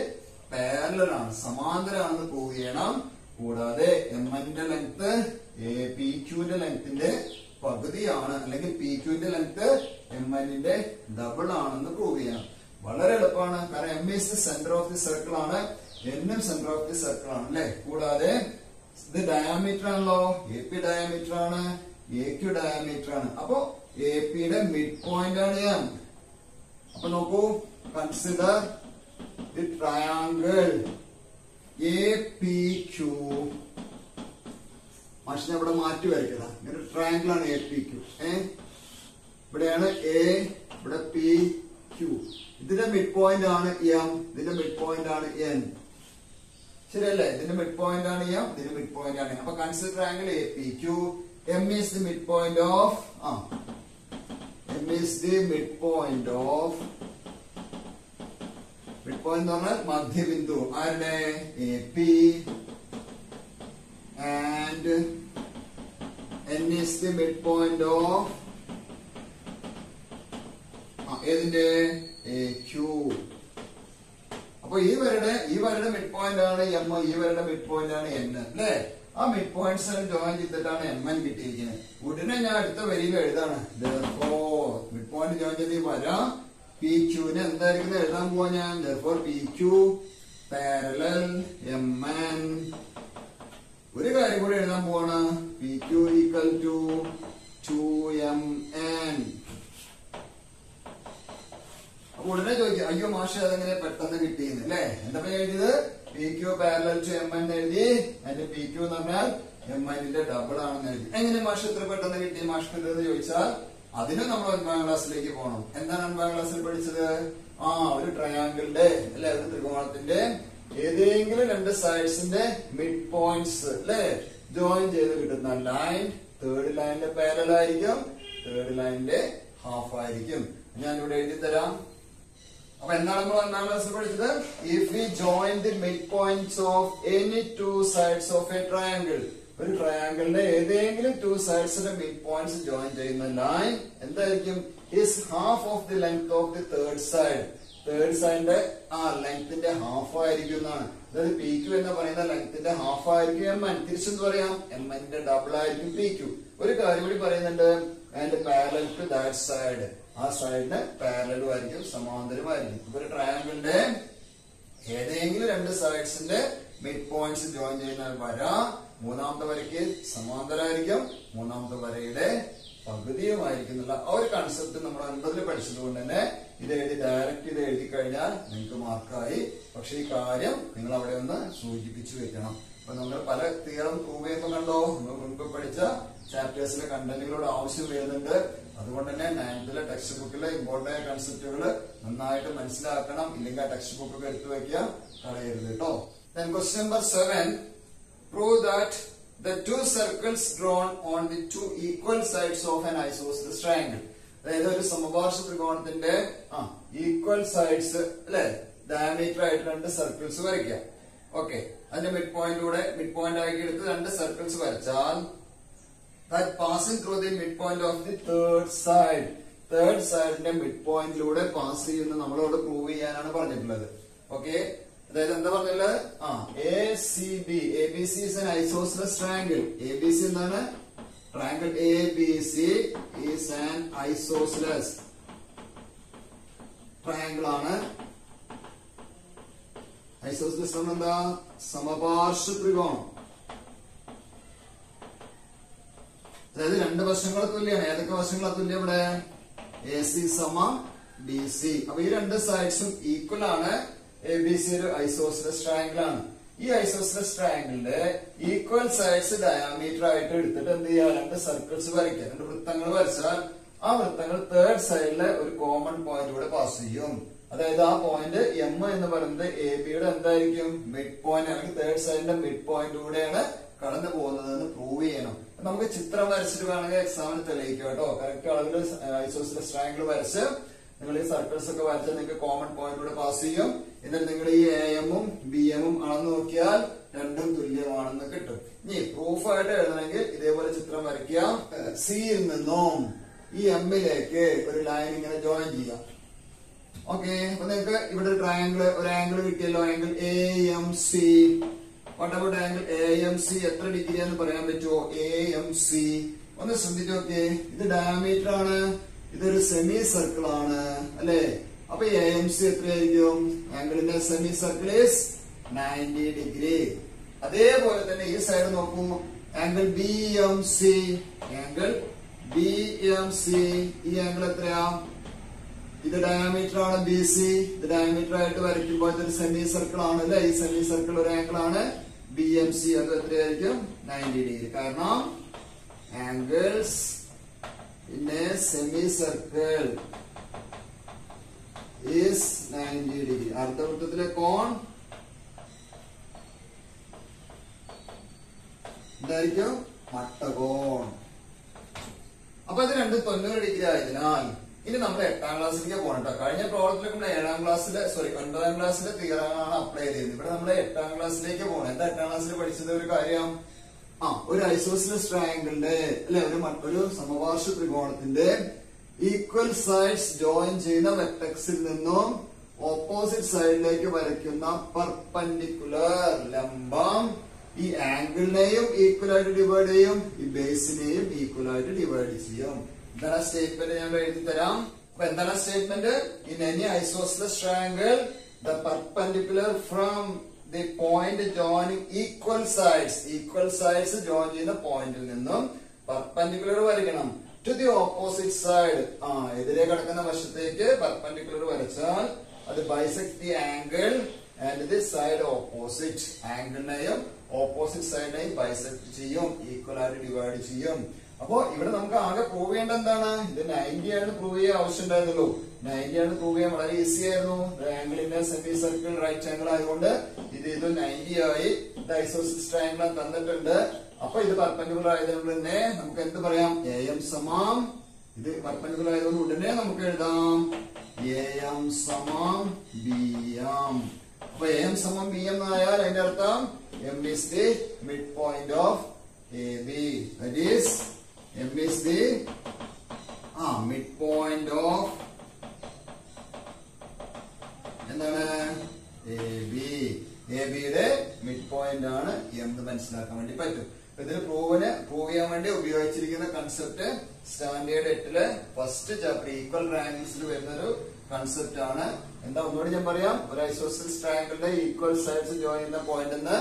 പാരലൽ ആണ്, സമാന്തരമാണെന്ന് പ്രൂവ് ചെയ്യണം. കൂടാതെ M ന്റെ ലെങ്ത് PQന്റെ ലെങ്ത്തിന്റെ പകുതിയാണ്, അല്ലെങ്കിൽ PQന്റെ ലെങ്ത് M ന്റെ ഡബിൾ ആണെന്ന് പ്രൂവ് ചെയ്യണം. വളരെ എളുപ്പമാണ്. കാരണം M is the center of the circle ആണ്, N centre of the circle ആണ് അല്ലെ. കൂടാതെ ഇത് ഡയമീറ്റർ ആണല്ലോ, AP ഡയമീറ്റർ ആണ്, AQ ഡയമീറ്റർ ആണ്. അപ്പൊ AP യുടെ മിഡ് പോയിന്റ് ആണ് M. അപ്പൊ നോക്കൂ, കൺസിഡർ ദി ട്രയാങ്കിൾ APQ. മാഷിനെ ഇവിടെ മാറ്റി വരയ്ക്കുക. ഇങ്ങനെ ട്രയാങ്കിൾ ആണ് APQ. ഇവിടെയാണ് A, ഇവിടെ PQ. ഇതിന്റെ മിഡ് പോയിന്റ് ആണ് M, ഇതിന്റെ മിഡ് പോയിന്റ് ആണ് N. ശരിയല്ലേ? ഇതിന്റെ മിഡ് പോയിന്റ് ആണ് M, ഇതിന്റെ മിഡ് പോയിന്റ് ആണ്. അപ്പൊ consider triangle APQ. M is the midpoint of M is the midpoint of midpoint എന്ന് പറഞ്ഞാൽ മധ്യബിന്ദു ആരുടെ? AP. And N is the midpoint of ഏതിന്റെ? AQ. അപ്പൊ ഈ വരയുടെ മിഡ് പോയിന്റ് ആണ് M, ഈ വരയുടെ മിഡ് പോയിന്റ് ആണ് N അല്ലേ. ആ മിഡ് പോയിന്റ്സ് ജോയിൻ ചെയ്തിട്ടാണ് MN കിട്ടിയിരിക്കുന്നത്. ഉടനെ ഞാൻ അടുത്ത വരിയിൽ എഴുതാണ് മിഡ് പോയിന്റ് ജോയിൻ ചെയ്ത് വര PQന് എന്തായിരിക്കും എഴുതാൻ പോവാ ഞാൻ. PQ parallel MN. ഒരു കാര്യം കൂടെ എഴുതാൻ പോവാണ്. PQ equal to 2MN. അപ്പൊ ഉടനെ ചോദിക്കും, അയ്യോ മാഷ് അതെങ്ങനെ പെട്ടെന്ന് കിട്ടിയെന്ന് അല്ലെ. എന്താ എഴുതിയത്? PQ പാരലൽ ടു MN എഴുതി. അതിന്റെ PQ എന്ന് പറഞ്ഞാൽ MN ന്റെ ഡബിൾ ആണെന്ന് എഴുതി. എങ്ങനെ മാഷ് ഇത്ര പെട്ടെന്ന് കിട്ടി? മാഷ് എന്തെന്ന് ചോദിച്ചാൽ അതിന് നമ്മൾ 9ാം ക്ലാസ്സിലേക്ക് പോകണം. എന്താണ് 9ാം ക്ലാസ്സിൽ പഠിച്ചത്? ഒരു ട്രയാങ്കിളിന്റെ അല്ലെ ഒരു ത്രികോണത്തിന്റെ ഏതെങ്കിലും രണ്ട് സൈഡ്സിന്റെ മിഡ് പോയിന്റ്സ് അല്ലെ ജോയിൻ ചെയ്ത് കിട്ടുന്ന ലൈൻ തേർഡ് ലൈനിന്റെ പാരലൽ ആയിരിക്കും, തേർഡ് ലൈനിന്റെ ഹാഫ് ആയിരിക്കും. ഞാൻ ഇവിടെ എഴുതി തരാം. അപ്പൊ എന്താണ് നമ്മൾ 9ാം ക്ലാസ്സിൽ പഠിച്ചത്? If we join the mid points of any two sides of a triangle, ഒരു ട്രയാങ്കിളിന്റെ ഏതെങ്കിലും ടു സൈഡ്സിന്റെ മിഡ് പോയിന്റ്സ് ജോയിൻ ചെയ്യുന്ന ലൈൻ എന്തായിരിക്കും? Is half of the length of the third side. Third സൈഡിന്റെ ലെങ്ത്തിന്റെ ഹാഫ് ആയിരിക്കും എന്നാണ്. അതായത് പി ക്യു എന്ന് പറയുന്ന ലെങ്ത്തിന്റെ ഹാഫ് ആയിരിക്കും എം എൻ. തിരിച്ചെന്ന് പറയാം, എം എന്റെ ഡബിൾ ആയിരിക്കും പി ക്യു. ഒരു കാര്യം കൂടി പറയുന്നുണ്ട്, and parallel to that side, ആ സൈഡിന് പാരലലും ആയിരിക്കും, സമാന്തരമായിരിക്കും. ഒരു ട്രയാങ്കിളിന്റെ ഏതെങ്കിലും രണ്ട് സൈഡ്സിന്റെ മിഡ് പോയിന്റ്സ് ജോയിൻ ചെയ്യുന്ന വര മൂന്നാമത്തെ വരയ്ക്ക് സമാന്തരമായിരിക്കും, മൂന്നാമത്തെ വരയുടെ പകുതിയുമായിരിക്കും എന്നുള്ള ആ ഒരു കൺസെപ്റ്റ് നമ്മൾ 9ൽ പഠിച്ചതുകൊണ്ട് തന്നെ ഇത് എഴുതി ഡയറക്റ്റ് ഇത് എഴുതി കഴിഞ്ഞാൽ നിങ്ങൾക്ക് മാർക്കായി. പക്ഷെ ഈ കാര്യം നിങ്ങൾ അവിടെ ഒന്ന് സൂചിപ്പിച്ചു വെക്കണം. അപ്പൊ നമ്മൾ പല തിയറം പ്രൂവ് ചെയ്യുമ്പോൾ കണ്ടോ, നമ്മൾ മുൻപ് പഠിച്ച ചാപ്റ്റേഴ്സിലെ കണ്ടന്റുകളോട് ആവശ്യം വരുന്നുണ്ട്. അതുകൊണ്ട് തന്നെ 9th ടെക്സ്റ്റ് ബുക്കിലെ ഇമ്പോർട്ടന്റ് ആയ കൺസെപ്റ്റുകൾ നന്നായിട്ട് മനസ്സിലാക്കണം. ഇല്ലെങ്കിൽ ആ ടെക്സ്റ്റ് ബുക്ക് എടുത്തു വെക്കുക, കളയരുത് കേട്ടോ. Then question number 7, prove that the two circles drawn on the two equal sides of an isosceles triangle. അതായത് ഒരു സമപാർശ്വ ത്രികോണത്തിന്റെ ഈക്വൽ സൈഡ്സ് അല്ലെ ഡയമീറ്റർ ആയിട്ട് രണ്ട് സർക്കിൾസ് വരയ്ക്കാം. ഓക്കെ, അതിന്റെ മിഡ് പോയിന്റിലൂടെ മിഡ് പോയിന്റ് ആക്കി എടുത്ത് രണ്ട് സർക്കിൾസ് വരച്ചാൽ that passing through the midpoint of the third side, third സൈഡിന്റെ മിഡ് പോയിന്റിലൂടെ പാസ് ചെയ്യുന്ന നമ്മളോട് പ്രൂവ് ചെയ്യാനാണ് പറഞ്ഞിട്ടുള്ളത്. ഓക്കെ, അതായത് എന്താ പറഞ്ഞുള്ളത്? ACB, ABC is an isosceles triangle. ABC എന്താണ്? Triangle ABC is an isosceles triangle ആണ്. ഐസോസെലസ് എന്താ? സമപാർശ്വ ത്രികോണം. അതായത് രണ്ട് വശങ്ങൾ തുല്യമാണ്. ഏതൊക്കെ വശങ്ങളാ തുല്യം ഇവിടെ? AC സമം BC. അപ്പൊ ഈ രണ്ട് സൈഡ്സും ഈക്വൽ ആണ്. ABC ഒരു ഐസോസെലസ് ട്രയാങ്കിൾ ആണ്. ഈ ഐസോസെലസ് ട്രയാങ്കിളിന്റെ ഈക്വൽ സൈഡ്സ് ഡയാമീറ്റർ ആയിട്ട് എടുത്തിട്ട് എന്ത് ചെയ്യാ? രണ്ട് സർക്കിൾസ് വരയ്ക്കുക. രണ്ട് വൃത്തങ്ങൾ വരച്ചാൽ ആ വൃത്തങ്ങൾ തേർഡ് സൈഡിലെ ഒരു കോമൺ പോയിന്റിലൂടെ പാസ് ചെയ്യും. അതായത് ആ പോയിന്റ് M എന്ന് പറയുന്നത് ABയുടെ എന്തായിരിക്കും? മിഡ് പോയിന്റ് അല്ലെങ്കിൽ തേർഡ് സൈഡിന്റെ മിഡ് പോയിന്റിലൂടെയാണ് കടന്നു പോകുന്നതെന്ന് പ്രൂവ് ചെയ്യണം. നമുക്ക് ചിത്രം വരച്ചിട്ട് വേണമെങ്കിൽ എക്സാമിന് തെളിയിക്കാം കേട്ടോ. കറക്റ്റ് അളവിൽ ഐസോസെലസ് ട്രയാങ്കിൾ വരച്ച് നിങ്ങൾ ഈ സർക്കിൾസ് ഒക്കെ വരച്ചാൽ നിങ്ങൾക്ക് കോമൺ പോയിന്റിലൂടെ പാസ് ചെയ്യും. എന്നിട്ട് നിങ്ങൾ ഈ AM-ഉം BM-ഉം അളന്ന് നോക്കിയാൽ രണ്ടും തുല്യമാണെന്ന് കിട്ടും. ഇനി പ്രൂഫായിട്ട് എഴുതണമെങ്കിൽ ഇതേപോലെ ചിത്രം വരയ്ക്കുക. സിയിൽ നിന്നും ഈ M-ലേക്ക് ഒരു ലൈൻ ഇങ്ങനെ ജോയിൻ ചെയ്യാം. ഓക്കെ, അപ്പൊ നിങ്ങൾക്ക് ഇവിടെ ഒരു ട്രയാങ്കിൾ ഒരു ആംഗിൾ കിട്ടിയല്ലോ, angle AMC. What about angle AMC? എത്ര ഡിഗ്രി എന്ന് പറയാൻ പറ്റുമോ? AMC ഒന്ന് ശ്രദ്ധിച്ചു നോക്കിയേ. ഇത് ഡയമീറ്റർ ആണ്, ഇതൊരു സെമി സർക്കിൾ ആണ് അല്ലെ. അപ്പൊ AMC എത്രയായിരിക്കും? ആംഗിളിന്റെ സെമി സർക്കിൾ ഈസ് 90 ഡിഗ്രി. അതേപോലെ തന്നെ ഈ സൈഡ് നോക്കൂ, ആംഗിൾ BMC. ആംഗിൾ BMC ഈ ആംഗിൾ എത്രയാ? ഇത് ഡയമീറ്റർ ആണ് BC. ഇത് ഡയമീറ്റർ ആയിട്ട് വരയ്ക്കുമ്പോൾ ഇതൊരു സെമി സർക്കിൾ ആണ് അല്ലെ. ഈ സെമി സർക്കിൾ ഒരു ആംഗിൾ ആണ് BMC. അത് എത്രയായിരിക്കും? 90 ഡിഗ്രി. കാരണം ആംഗിൾസ് പിന്നെ സെമി സർക്കിൾ ഈസ് 90 ഡിഗ്രി. അർദ്ധവൃത്തത്തിലെ കോൺ എന്തായിരിക്കും? മട്ടകോൺ. അപ്പൊ ഇത് രണ്ട് 90 ഡിഗ്രി ആയതിനാൽ ഇനി നമ്മൾ 8ാം ക്ലാസ്സിലേക്ക് പോകണ്ട. കഴിഞ്ഞ പ്രോബ്ലത്തിലേക്ക് നമ്മൾ 9ാം ക്ലാസ്സിലെ തിയറാണ് അപ്ലൈ ചെയ്തത്. ഇവിടെ നമ്മൾ 8ാം ക്ലാസ്സിലേക്ക് പോകണം. എന്താ 8ാം ക്ലാസ്സിൽ പഠിച്ചത്? ഒരു കാര്യം, ഒരു ഐസോസെലസ് ട്രയാങ്കിളിന്റെ അല്ലെ ഒരു സമപാർശ്വ ത്രികോണത്തിന്റെ ഈക്വൽ സൈഡ്സ് ജോയിൻ ചെയ്യുന്ന വെർട്ടെക്സിൽ നിന്നും ഓപ്പോസിറ്റ് സൈഡിലേക്ക് വരയ്ക്കുന്ന പെർപെൻഡിക്കുലർ ലംബം ഈ ആംഗിളിനെയും ഈക്വൽ ആയിട്ട് ഡിവൈഡ് ചെയ്യും, ഈ ബേസിനെയും ഈക്വൽ ആയിട്ട് ഡിവൈഡ് ചെയ്യും. എന്താണ് സ്റ്റേറ്റ്മെന്റ്? ഞാൻ എഴുതി തരാം. അപ്പൊ എന്താണ് statement? In any isosceles triangle the perpendicular from the point joining equal sides join ചെയ്യുന്ന പോയിന്റിൽ നിന്നും പെർപെൻഡിക്കുലർ വരയ്ക്കണം to the opposite side. എതിരെ കിടക്കുന്ന വശത്തേക്ക് പെർപെൻഡിക്കുലർ വരച്ചാൽ അത് bisect the angle and the side opposite. ആംഗിളിനെയും ഓപ്പോസിറ്റ് സൈഡിനെയും ബൈസെക്ട് ചെയ്യും, ഈക്വൽ ആയിട്ട് ഡിവൈഡ് ചെയ്യും. അപ്പൊ ഇവിടെ നമുക്ക് ആകെ പ്രൂവ് ചെയ്യേണ്ട എന്താണ്, ഇത് 90 ആണ് പ്രൂവ് ചെയ്യാൻ ആവശ്യം ഉണ്ടായിരുന്നുള്ളൂ. 90 ആണ് പ്രൂവ് ചെയ്യാൻ വളരെ ഈസി ആയിരുന്നു. ട്രയാങ്കിളിന്റെ സെമി സർക്കിൾ റൈറ്റ് ആംഗിൾ ആയതുകൊണ്ട് ഇത് 90 ആയി. ഇത് ഐസോസിൽസ് ട്രയാങ്കിൾ തന്നിട്ടുണ്ട്. അപ്പൊ ഇത് പെർപെൻഡിക്കുലർ ആയതുകൊണ്ട് തന്നെ നമുക്ക് എന്ത് പറയാം, AM സമം, ഇത് പെർപെൻഡിക്കുലർ ആയതുകൊണ്ട് ഉടനെ നമുക്ക് എഴുതാം AM സമം BM. അപ്പൊ AM സമം BM ആയാൽ അതിന്റെ അർത്ഥം M is the midpoint of AB. That is M is the midpoint of എന്താണ് AB. AB യുടെ മിഡ് പോയിന്റ് ആണ് എന്ന് മനസ്സിലാക്കാൻ വേണ്ടി പറ്റും. ഇതിന് പ്രൂവ് ചെയ്യാൻ വേണ്ടി ഉപയോഗിച്ചിരിക്കുന്ന concept standard 8 first chapter equal ട്രയാങ്കിൾസിൽ വരുന്ന ഒരു കൺസെപ്റ്റ് ആണ്. എന്താ ഒന്നുകൂടി ഞാൻ പറയാം, ഒരു ഐസോസിൽസ് ട്രയാങ്കിളിന്റെ ഈക്വൽ സൈഡ്സ് ജോയിൻ ചെയ്യുന്ന പോയിന്റ് നിന്ന്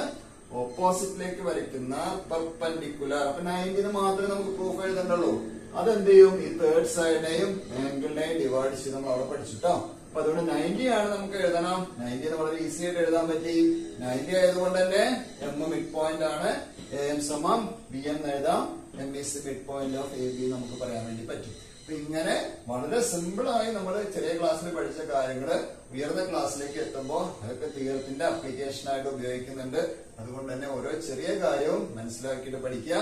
ഓപ്പോസിറ്റിലേക്ക് വരയ്ക്കുന്ന പെർപെൻഡിക്കുലർ. അപ്പൊ 90 മാത്രമേ നമുക്ക് പ്രൂഫ് എഴുതണ്ടുള്ളൂ. അതെന്ത് ചെയ്യും, ഈ തേർഡ് സൈഡിനെയും ആംഗിളിനെയും ഡിവൈഡ് ചെയ്ത് നമ്മൾ അവിടെ പഠിച്ചിട്ടോ. അപ്പൊ അതുകൊണ്ട് 90 ആണ് നമുക്ക് എഴുതണം. 90 വളരെ ഈസി ആയിട്ട് എഴുതാൻ പറ്റി. 90 ആയതുകൊണ്ട് തന്നെ M മിഡ് പോയിന്റ് ആണ്. AM സമം BM എഴുതാം. M is the midpoint of AB നമുക്ക് പറയാൻ വേണ്ടി പറ്റും. അപ്പൊ ഇങ്ങനെ വളരെ സിമ്പിൾ ആയി നമ്മൾ ചെറിയ ക്ലാസ്സിൽ പഠിച്ച കാര്യങ്ങള് ഉയർന്ന ക്ലാസ്സിലേക്ക് എത്തുമ്പോൾ അതൊക്കെ തിയറത്തിന്റെ അപ്ലിക്കേഷൻ ആയിട്ട് ഉപയോഗിക്കുന്നുണ്ട്. അതുകൊണ്ട് തന്നെ ഓരോ ചെറിയ കാര്യവും മനസ്സിലാക്കിയിട്ട് പഠിക്കുക.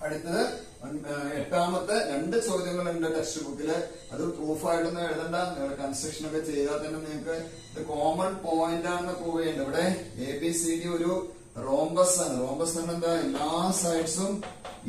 അടുത്തത് 8ാമത്തെ 2 ചോദ്യങ്ങളുണ്ട് ടെക്സ്റ്റ് ബുക്കില്. അത് പ്രൂഫായിട്ടൊന്നും എഴുതണ്ട, നിങ്ങൾ കൺസ്ട്രക്ഷൻ ഒക്കെ ചെയ്താൽ തന്നെ നിങ്ങൾക്ക് ഇത് കോമൺ പോയിന്റ് ആണെന്ന് പ്രൂവ് ചെയ്യേണ്ടത്. ഇവിടെ ABCD ഒരു റോംബസ് ആണ്. റോംബസ് എന്ന് എന്താ, എല്ലാ സൈഡ്സും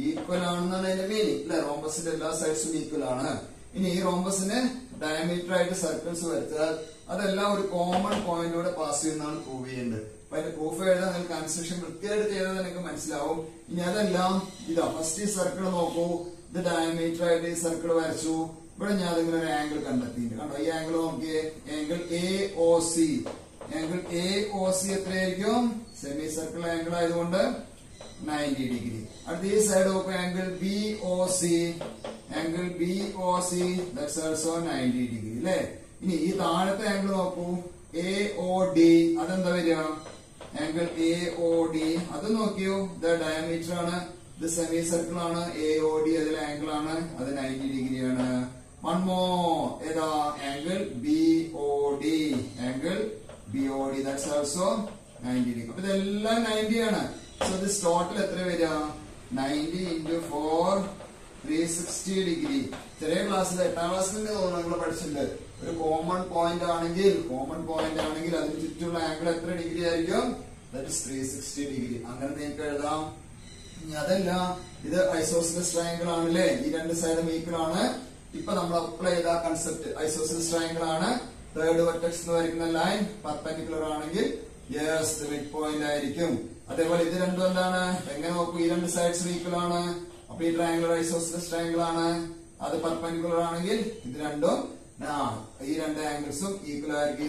ഈക്വൽ ആണെന്നാണ് അതിന്റെ മീനിങ് അല്ലെ. റോംബസിന്റെ എല്ലാ സൈഡ്സും ഈക്വൽ ആണ്. ഇനി ഈ റോംബസിന് ഡയമീറ്റർ ആയിട്ട് സർക്കിൾസ് വരുത്താൽ അതെല്ലാം ഒരു കോമൺ പോയിന്റിലൂടെ പാസ് ചെയ്യുന്നതാണ് പ്രൂവ് ചെയ്യേണ്ടത്. അപ്പൊ അതിന്റെ പ്രൂഫ് എഴുതാൻ നിങ്ങൾക്ക് കൺസ്ട്രക്ഷൻ വൃത്തിയായിട്ട് ചെയ്താൽ നിങ്ങൾക്ക് മനസ്സിലാവും. ഇനി അതെല്ലാം ഇതാ ഫസ്റ്റ് ഈ സർക്കിൾ നോക്കൂ, ഇത് ഡയമീറ്റർ ആയിട്ട് ഈ സർക്കിൾ വരച്ചു. ഇവിടെ ഞാൻ അതിങ്ങനെ ഒരു ആംഗിൾ കണ്ടെത്തിയിട്ടുണ്ട്. കണ്ടോ, ഈ ആംഗിൾ നോക്കിയേ, ആംഗിൾ AOC. ആംഗിൾ AOC എത്രയായിരിക്കും, സെമി സർക്കിൾ ആംഗിൾ ആയതുകൊണ്ട് 90 ഡിഗ്രി. അടുത്ത ഈ സൈഡ് നോക്കൂ, angle BOC. Angle BOC that's also 90 degree അല്ലെ. ഇനി ഈ താഴത്തെ ആംഗിൾ നോക്കൂ, AOD. അതെന്താ വരിക, ആംഗിൾ AOD. അത് നോക്കിയോ, ഇത് ഡയമീറ്റർ ആണ്, ഇത് സെമി സർക്കിൾ ആണ്. AOD അതിൽ ആംഗിൾ ആണ്, അത് 90 ഡിഗ്രിയാണ്. വൺ മോർ, ഏതാ, angle BOD. Angle BOD that's also 90 degree. അപ്പൊ ഇതെല്ലാം 90 ആണ്. സോ ദിസ് ടോട്ടൽ എത്ര വരിക, 90 into 4 360 ഡിഗ്രി. ചെറിയ ക്ലാസ്സിൽ 8ാം ക്ലാസ്സിൽ തോന്നുന്നു നിങ്ങൾ പഠിച്ചിട്ടുണ്ട്. ഒരു കോമൺ പോയിന്റ് ആണെങ്കിൽ അതിന് ചുറ്റുമുള്ള ആംഗിൾ എത്ര ഡിഗ്രി ആയിരിക്കും, ദാറ്റ് ഇസ് 360 ഡിഗ്രി. അങ്ങനെ നിങ്ങൾക്ക് എഴുതാം. ഇനി അതല്ല, ഇത് ഐസോസിലസ് ട്രയാങ്കിൾ ആണല്ലേ, ഈ 2 സൈഡും ഈക്വൽ ആണ്. ഇപ്പൊ നമ്മൾ അപ്ലൈ ചെയ്ത കൺസെപ്റ്റ് ഐസോസിലസ് ട്രയാങ്കിൾ ആണ്. തേർഡ് വെർട്ടെക്സ് എന്ന് വരയ്ക്കുന്ന ലൈൻ പെർപെൻഡിക്കുലർ ആണെങ്കിൽ യെസ് മിഡ് പോയിന്റ് ആയിരിക്കും. അതേപോലെ ഇത് രണ്ടും എന്താണ്, എങ്ങനെ നോക്കൂ, ഈ 2 സൈഡ്സ് ഈക്വൽ ആണ്. അപ്പൊ ഈ ട്രയാങ്കിൾ ഐസോസിലസ് ട്രയാങ്കിൾ ആണ്. അത് പെർപെൻഡിക്കുലർ ആണെങ്കിൽ ഇത് രണ്ടും ഈ 2 ആംഗിൾസും ഈക്വൽ ആയിരിക്കും.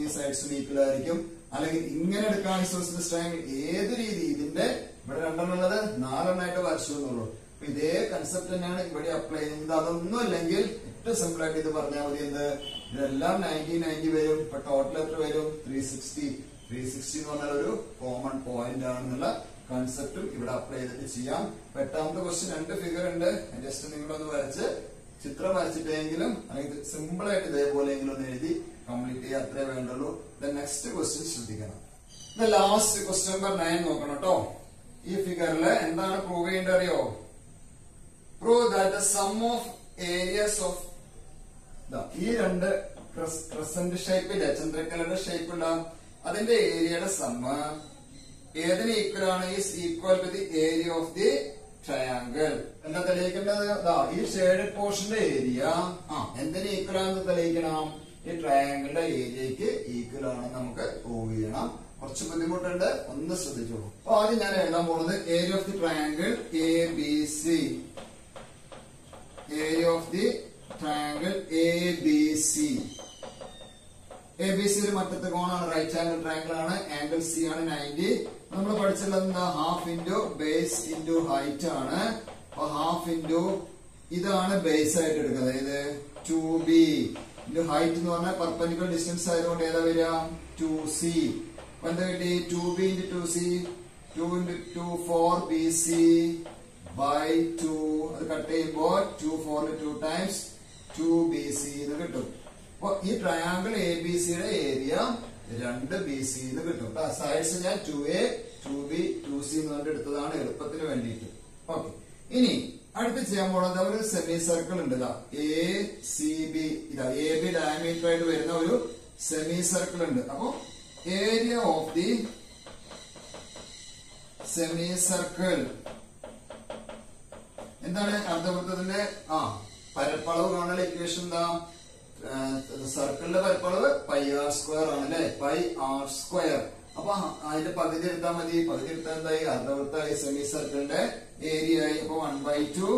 ഈ സൈഡ്സും ഈക്വൽ ആയിരിക്കും. അല്ലെങ്കിൽ ഇങ്ങനെ എടുക്കാം ഐസോസിലസ് ട്രയാങ്കിൾ. ഏത് രീതി, ഇതിന്റെ ഇവിടെ 2 ഉള്ളത് 4 വരച്ചു എന്നുള്ളൂ. അപ്പൊ ഇതേ കൺസെപ്റ്റ് തന്നെയാണ് ഇവിടെ അപ്ലൈ ചെയ്യുന്നത്. അതൊന്നും അല്ലെങ്കിൽ ഏറ്റവും സിമ്പിൾ ആയിട്ട് ഇത് പറഞ്ഞാൽ മതി. എന്ത്, ഇതെല്ലാം 90 വരും. ഇപ്പൊ ടോട്ടൽ എത്ര വരും, 360 എന്ന് പറഞ്ഞാൽ ഒരു കോമൺ പോയിന്റ് ആണെന്നുള്ള കൺസെപ്റ്റും ഇവിടെ അപ്ലൈ ചെയ്തിട്ട് ചെയ്യാം. 8ാമത്തെ ക്വസ്റ്റ്യൻ 2 ഫിഗർ ഉണ്ട്. ജസ്റ്റ് നിങ്ങളൊന്ന് വരച്ച് ചിത്രം വരച്ചിട്ടെങ്കിലും അല്ലെങ്കിൽ സിമ്പിൾ ആയിട്ട് ഇതേപോലെയെങ്കിലും ഒന്ന് എഴുതി കംപ്ലീറ്റ് ചെയ്യാൻ അത്രേ വേണ്ടുള്ളൂ. നെക്സ്റ്റ് ക്വസ്റ്റ്യൻ ശ്രദ്ധിക്കണം. ലാസ്റ്റ് ക്വസ്റ്റ്യൻ നമ്പർ 9 നോക്കണം കേട്ടോ. ഈ ഫിഗറിൽ എന്താണ് പ്രൂവ് ചെയ്യേണ്ടത് അറിയോ, prove that the sum of Arias of ഈ 2 ക്രസന്റ് ഷേപ്പിന്റെ ചന്ദ്രക്കലയുടെ ഷേപ്പുള്ള അതിന്റെ ഏരിയയുടെ സമ്മ് ഏതിന് ഈക്വൽ ആണ്, is equal to the area of the triangle. എന്താ തെളിയിക്കേണ്ടത്, ഈ ഷെയ്ഡഡ് പോർഷന്റെ ഏരിയ എന്തിന് ഈക്വൽ ആണെന്ന് തെളിയിക്കണം. ഈ ട്രയാങ്കിളിന്റെ ഏരിയക്ക് ഈക്വൽ ആണെന്ന് നമുക്ക് പ്രൂവ് ചെയ്യണം. കുറച്ച് ബുദ്ധിമുട്ടുണ്ട്, ഒന്ന് ശ്രദ്ധിച്ചോളൂ. അപ്പൊ ആദ്യം ഞാൻ എഴുതാൻ പോകുന്നത് area of the triangle ABC. Area of the triangle ABC. ABC ഒരു മറ്റത്തെ കോണാണ്, റൈറ്റ് ആംഗിൾ ട്രയാങ്കിൾ ആണ്. ആംഗിൾ C ആണ് 90. നമ്മൾ പഠിച്ചിട്ടുള്ളത് എന്താ, half into base into height ആണ്. അപ്പൊ ഹാഫ് ഇൻറ്റു ഇതാണ് ബേസ് ആയിട്ട് എടുക്കുന്നത്, ഇത് 2B ഇൻറ്റു ഹൈറ്റ് എന്ന് പറഞ്ഞാൽ പെർപെൻഡിക്കുലർ ഡിസ്റ്റൻസ് ആയതുകൊണ്ട് ഏതാ വരിക, 2C. അപ്പൊ എന്താ കിട്ടി, 2B into 2C, 2 into 2 4BC by 2 അത് കട്ട് ചെയ്യുമ്പോൾ 2 4 2 times 2BC എന്ന് കിട്ടും. അപ്പൊ ഈ ട്രയാങ്കിൾ ABC യുടെ ഏരിയ 2BC എന്ന് കിട്ടും. സൈഡ്സ് ഞാൻ 2A 2B 2C എന്ന് പറഞ്ഞിട്ട് എടുത്തതാണ് എളുപ്പത്തിന് വേണ്ടിയിട്ട്. ഓക്കെ, ഇനി അടുത്ത് ചെയ്യാൻ പോണത് ഒരു സെമി സർക്കിൾ ഉണ്ട്. ACB ഇതാ AB ഡയമീറ്റർ ആയിട്ട് വരുന്ന ഒരു സെമി സർക്കിൾ ഉണ്ട്. അപ്പൊ area of the semi circle എന്താണ്? അർദ്ധവൃത്തത്തിന്റെ പരപ്പളവ് കാണാൻ ഇക്വേഷൻ എന്താ? സർക്കിളിന്റെ പരപ്പളവ് πr² ആണ് അല്ലെ, πr². അപ്പൊ അതിന്റെ പകുതി എടുത്താൽ മതി. പകുതി എടുത്താൽ എന്തായി? അർദ്ധവൃത്തമായി. സെമി സർക്കിളിന്റെ ഏരിയ ആയി. അപ്പൊ 1/2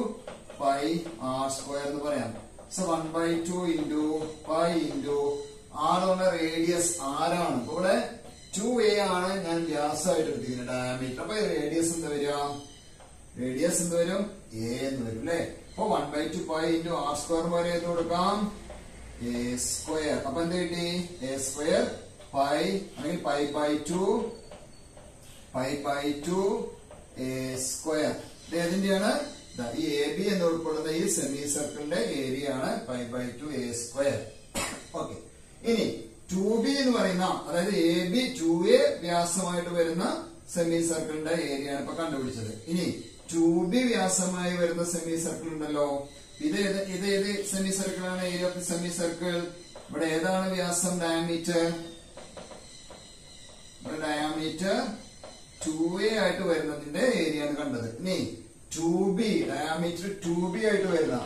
πr² എന്ന് പറയാം. സോ 1/2 ഇൻറ്റു π ഇൻറ്റു r എന്ന റേഡിയസ് ആരാണ്. അപ്പൊ ഇവിടെ 2a ആണ് ഞാൻ വ്യാസമായിട്ട് എടുത്തിരിക്കുന്നത്, ഡയമീറ്റർ. അപ്പൊ റേഡിയസ് എന്താ വരിക? റേഡിയസ് എന്ത് വരും? a എന്ന് വരും അല്ലെ. അപ്പൊ 1/2 π ഇൻറ്റു r² വരെ ചെയ്ത് കൊടുക്കാം, a². അപ്പൊ എന്ത് കിട്ടി? a² π അല്ലെങ്കിൽ π/2 a². ഇത് ഏതിന്റെയാണ്? ഈ AB എന്ന് ഉൾപ്പെടുന്ന ഈ സെമി സർക്കിളിന്റെ ഏരിയ ആണ് π/2 a². ഓക്കെ, ഇനി 2B എന്ന് പറയുന്ന, അതായത് AB 2A വ്യാസമായിട്ട് വരുന്ന സെമി സർക്കിളിന്റെ ഏരിയ ആണ് ഇപ്പൊ കണ്ടുപിടിച്ചത്. ഇനി 2B വ്യാസമായി വരുന്ന സെമി സർക്കിൾ ഉണ്ടല്ലോ, ഇത് ഏത് സെമി സർക്കിൾ ആണ്? Area of the semi circle. ഇവിടെ ഏതാണ് വ്യാസം? ഡയമീറ്റർ. ഇവിടെ ഡയമീറ്റർ 2A ആയിട്ട് വരുന്നതിന്റെ ഏരിയ ആണ് കണ്ടത്. ഇനി 2B ഡയമീറ്റർ 2B ആയിട്ട് വരുന്ന,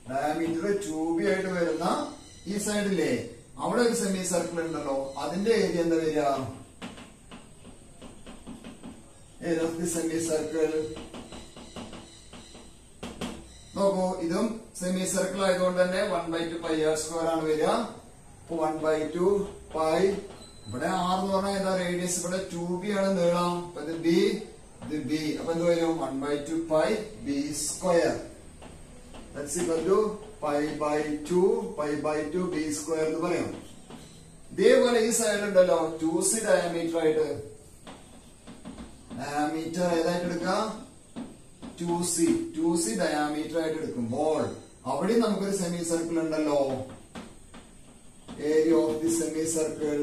ഡയമീറ്റർ 2B ആയിട്ട് വരുന്ന ഈ സൈഡിലെ അവിടെ ഒരു സെമി സർക്കിൾ ഉണ്ടല്ലോ, അതിന്റെ ഏരിയ എന്താ വരിക? Area of the semi circle നോക്കൂ. ഇതും സെമി സർക്കിൾ ആയതുകൊണ്ട് തന്നെ 1/2 πr² ആണ് വരിക. 1/2 π. ഇവിടെ r എന്ന് പറഞ്ഞാൽ ഏതാ? റേഡിയസ്. ഇവിടെ 2B ആണ് നീളം. അപ്പൊ ഇത് B, ഇത് B. അപ്പൊ എന്ത് വരും? 1/2 πb². That's equal to π/2 b² എന്ന് പറയാം. ഇതേപോലെ ഈ സൈഡ് ഉണ്ടല്ലോ 2C ഡയമീറ്റർ ആയിട്ട്, ഡയമീറ്റർ ഏതായിട്ട് എടുക്കാം? 2C ഡയമീറ്റർ ആയിട്ട് എടുക്കുമ്പോൾ അവിടെ നമുക്കൊരു സെമി സർക്കിൾ ഉണ്ടല്ലോ. Area of the semi circle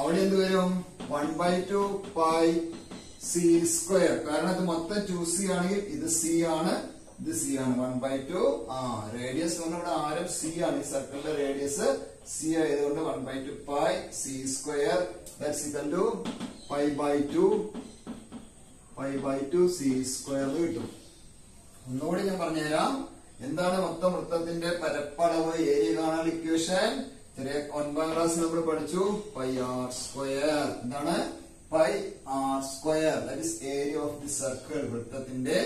അവിടെ എന്ത് വരും? 1/2 πc². കാരണം ഇത് മൊത്തം 2C ആണെങ്കിൽ ഇത് C ആണ്, ഇത് C ആണ്. 1/2 റേഡിയസ് പറഞ്ഞ ഇവിടെ ആരം C ആണ്. ഈ സർക്കിളിന്റെ റേഡിയസ് C ആയതുകൊണ്ട് 1/2 πc². That's equal to π/2 c² എന്ന് കിട്ടും. ഒന്നുകൂടി ഞാൻ പറഞ്ഞുതരാം. എന്താണ് മൊത്തം വൃത്തത്തിന്റെ പരപ്പളവ്? ഏരിയ കാണാൻ ഇക്വേഷൻ ചെറിയ 9ാം ക്ലാസ് നമ്മൾ പഠിച്ചു. πr². എന്താണ്? πr². That is area of the circle. വൃത്തത്തിന്റെ